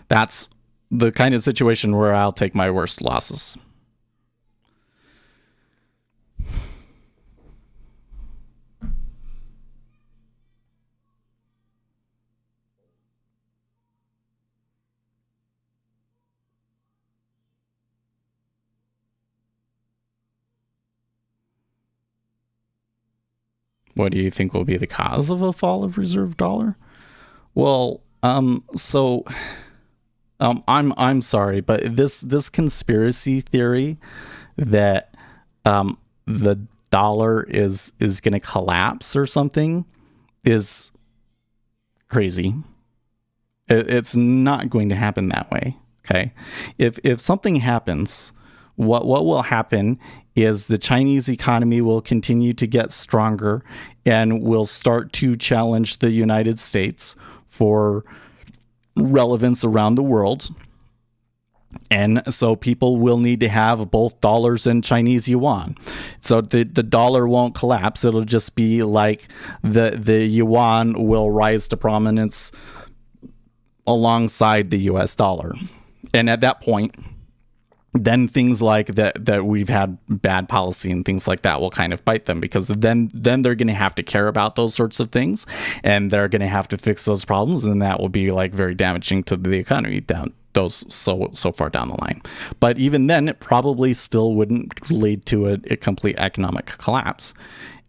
That's the kind of situation where I'll take my worst losses. What do you think will be the cause of a fall of reserve dollar? Well, I'm sorry, but this conspiracy theory that the dollar is going to collapse or something is crazy. It's not going to happen that way. Okay, if something happens, what will happen is the Chinese economy will continue to get stronger and will start to challenge the United States for relevance around the world. And so people will need to have both dollars and Chinese yuan. So the dollar won't collapse. It'll just be like the yuan will rise to prominence alongside the US dollar. And at that point, then things like that we've had bad policy and things like that will kind of bite them, because then they're going to have to care about those sorts of things, and they're going to have to fix those problems, and that will be like very damaging to the economy down those so far down the line. But even then, it probably still wouldn't lead to a complete economic collapse.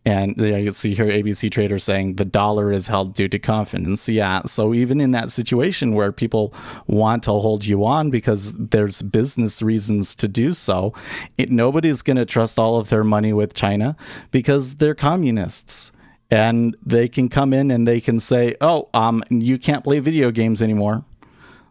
And you see here ABC Trader saying the dollar is held due to confidence. Yeah, so even in that situation where people want to hold yuan because there's business reasons to do so, nobody's going to trust all of their money with China because they're communists. And they can come in and they can say, oh, you can't play video games anymore.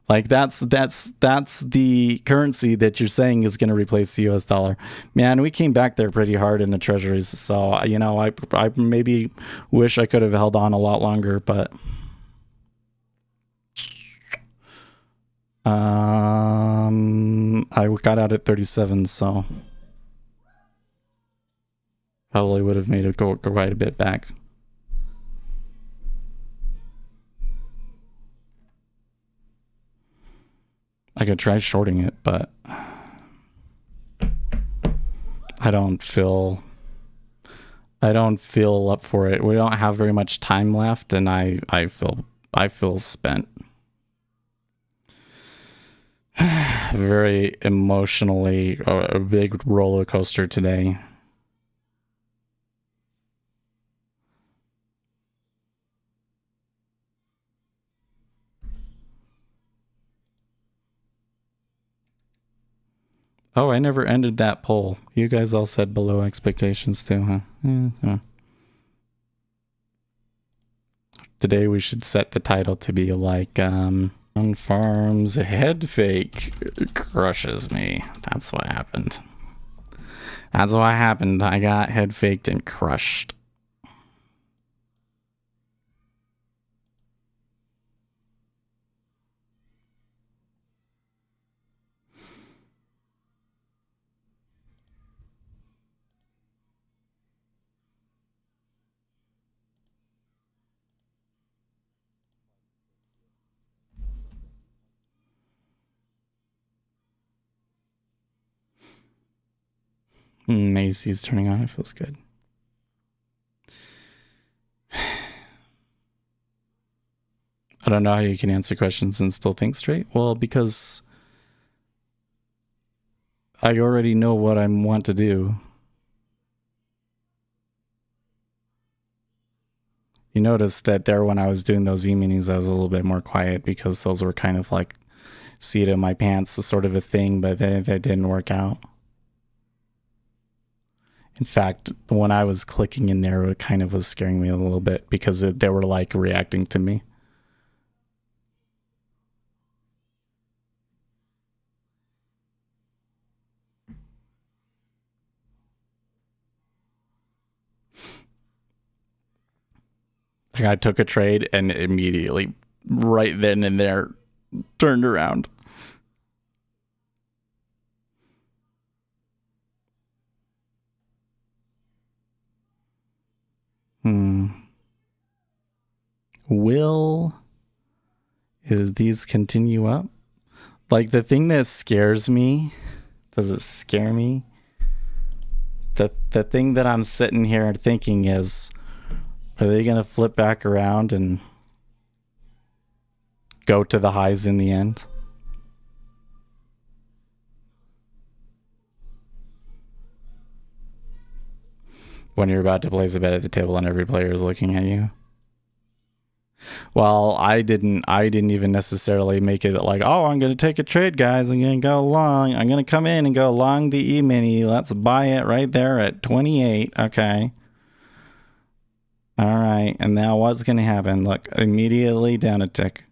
Like that's the currency that you're saying is going to replace the US dollar. Man, we came back there pretty hard in the treasuries. So, I maybe wish I could have held on a lot longer, but I got out at 37, so probably would have made it go quite a bit back. I could try shorting it, but I don't feel up for it. We don't have very much time left, and I feel spent. Very emotionally, a big roller coaster today. Oh, I never ended that poll. You guys all said below expectations too, huh? Yeah, so. Today we should set the title to be like, on farms, Headfake crushes me. That's what happened. That's what happened. I got head faked and crushed. AC's turning on. It feels good. I don't know how you can answer questions and still think straight. Well, because I already know what I want to do. You notice that there when I was doing those e-minis, I was a little bit more quiet because those were kind of like seat in my pants, sort of a thing, but that didn't work out. In fact, when I was clicking in there, it kind of was scaring me a little bit because they were like reacting to me. Like I took a trade and immediately, right then and there, turned around. Will these continue up? Like the thing that scares me, does it scare me? The thing that I'm sitting here thinking is, are they going to flip back around and go to the highs in the end? When you're about to place a bet at the table and every player is looking at you. Well, I didn't even necessarily make it like, oh, I'm going to take a trade, guys. I'm going to go long. I'm going to come in and go long the E-mini. Let's buy it right there at 28. Okay. All right. And now what's going to happen? Look, immediately down a tick.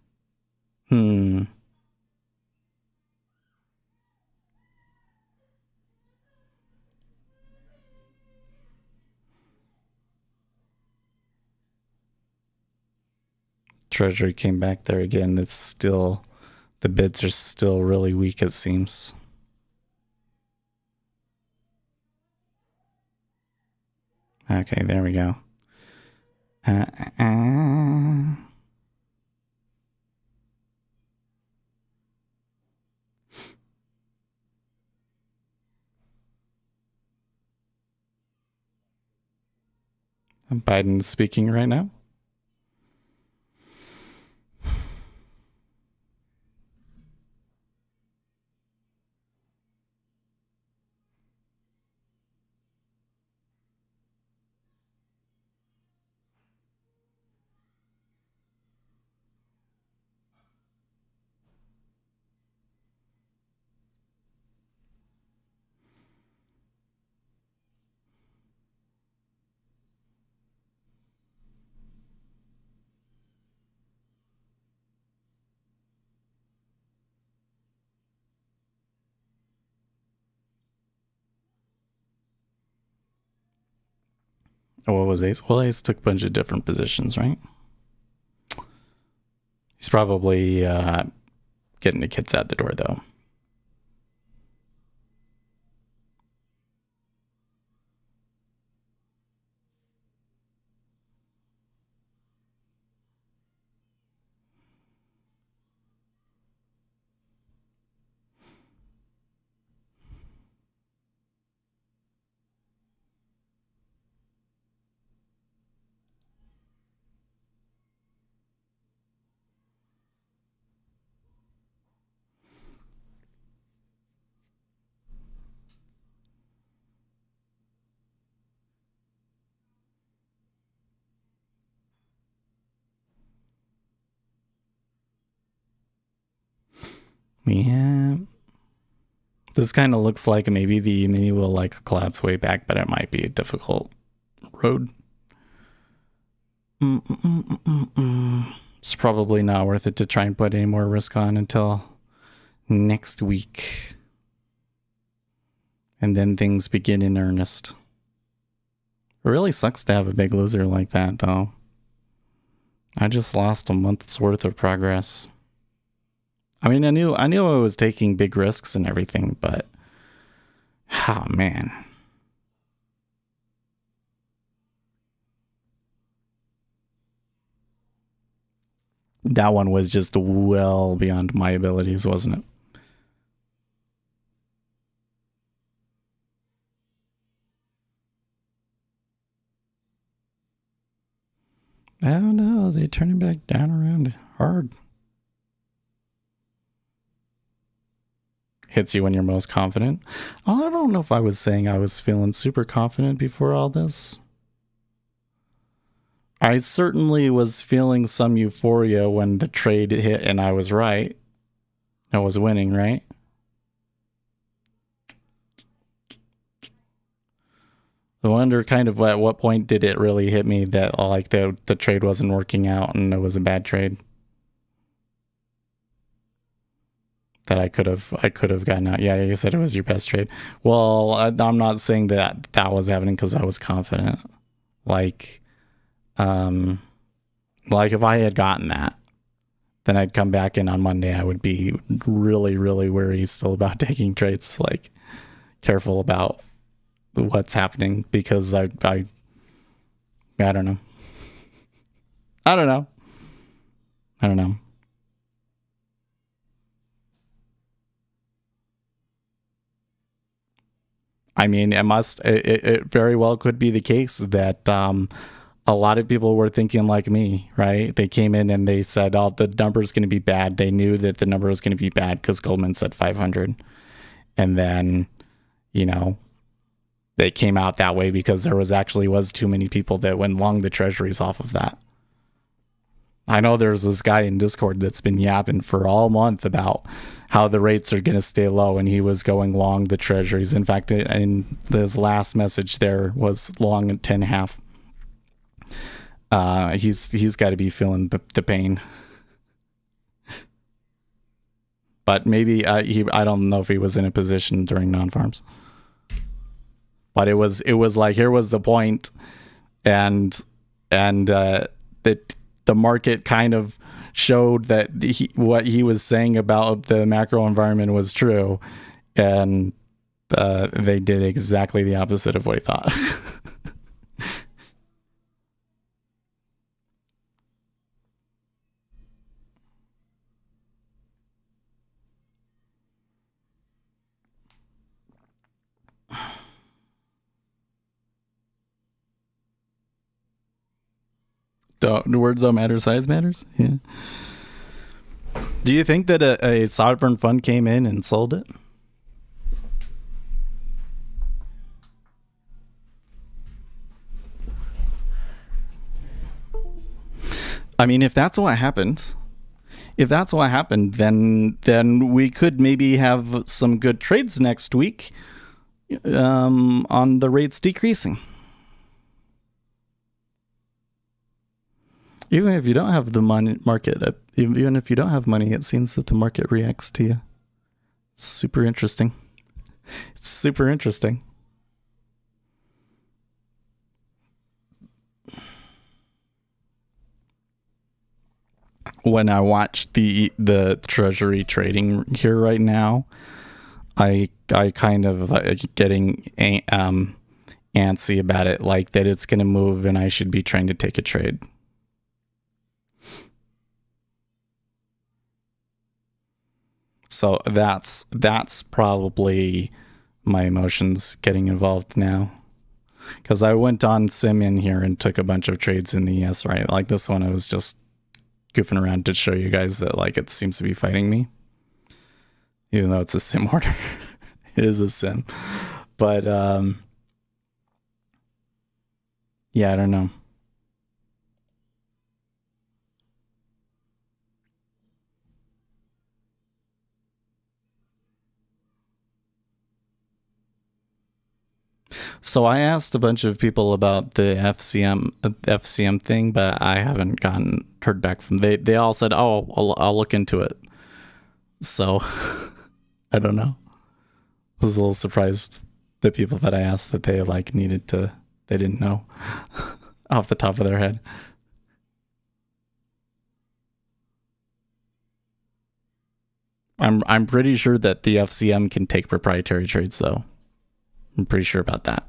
Treasury came back there again. It's still, the bids are still really weak, it seems. Okay, there we go. Biden's speaking right now. Oh, what was Ace? Well, Ace took a bunch of different positions, right? He's probably getting the kids out the door, though. Yeah. This kind of looks like maybe the mini will like claw its way back, but it might be a difficult road. It's probably not worth it to try and put any more risk on until next week. And then things begin in earnest. It really sucks to have a big loser like that, though. I just lost a month's worth of progress. I mean, I knew I was taking big risks and everything, but oh man. That one was just well beyond my abilities, wasn't it? Oh no, they turn it back down around hard. Hits you when you're most confident. Oh, I don't know if I was saying I was feeling super confident before all this. I certainly was feeling some euphoria when the trade hit and I was right. I was winning, right? I wonder kind of at what point did it really hit me that like the trade wasn't working out and it was a bad trade. That I could have gotten out. Yeah, you said it was your best trade. Well, I'm not saying that was happening because I was confident. Like if I had gotten that, then I'd come back in on Monday. I would be really, really wary still about taking trades. Like careful about what's happening because I don't know. I don't know. I mean, it very well could be the case that a lot of people were thinking like me, right? They came in and they said, oh, the number's going to be bad. They knew that the number was going to be bad because Goldman said 500. And then, they came out that way because there was too many people that went long the treasuries off of that. I know there's this guy in Discord that's been yapping for all month about how the rates are going to stay low, and he was going long the treasuries. In fact, in his last message there was long at 10.5. He's got to be feeling the pain. But maybe I don't know if he was in a position during non-farms. But it was like, here was the point, and that the market kind of showed that what he was saying about the macro environment was true, and they did exactly the opposite of what he thought. Words don't matter, size matters. Yeah. Do you think that a sovereign fund came in and sold it? I mean, if that's what happened, then we could maybe have some good trades next week on the rates decreasing. Even if you don't have the market, even if you don't have money, it seems that the market reacts to you. It's super interesting. It's super interesting. When I watch the treasury trading here right now, I kind of getting antsy about it, like that it's going to move and I should be trying to take a trade. So that's probably my emotions getting involved now. Because I went on sim in here and took a bunch of trades in the ES, right? Like this one, I was just goofing around to show you guys that like it seems to be fighting me. Even though it's a sim order. It is a sim. But yeah, I don't know. So I asked a bunch of people about the FCM thing, but I haven't heard back from them. They all said, "Oh, I'll look into it." So I don't know. I was a little surprised the people that I asked that they they didn't know off the top of their head. I'm pretty sure that the FCM can take proprietary trades though. I'm pretty sure about that.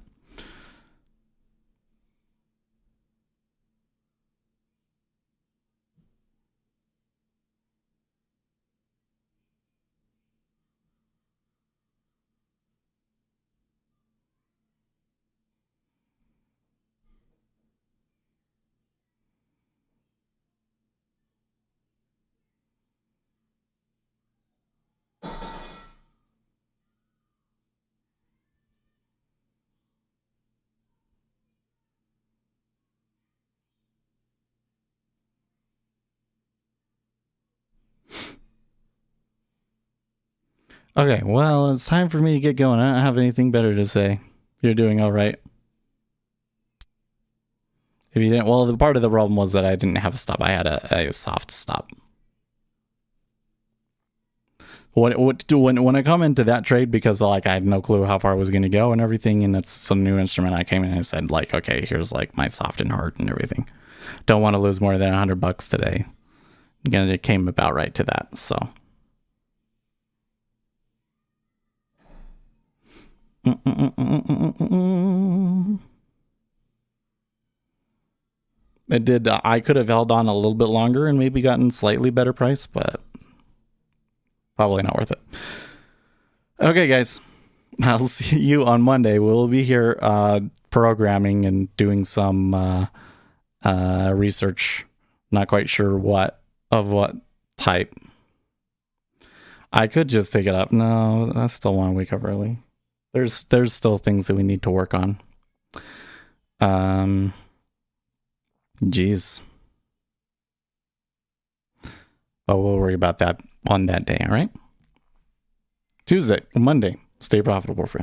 Okay, well, it's time for me to get going. I don't have anything better to say. You're doing all right. If you didn't, well, the part of the problem was that I didn't have a stop. I had a soft stop. When I come into that trade, because like I had no clue how far I was going to go and everything, and it's some new instrument, I came in and I said like, okay, here's like my soft and hard and everything. Don't want to lose more than $100 today. Again, it came about right to that. So. It did. I could have held on a little bit longer and maybe gotten slightly better price, but probably not worth it. Okay, guys, I'll see you on Monday. We'll be here programming and doing some research. Not quite sure what type. I could just take it up. No, I still want to wake up early. There's still things that we need to work on. Geez. But we'll worry about that on that day, all right? Monday, stay profitable, friends.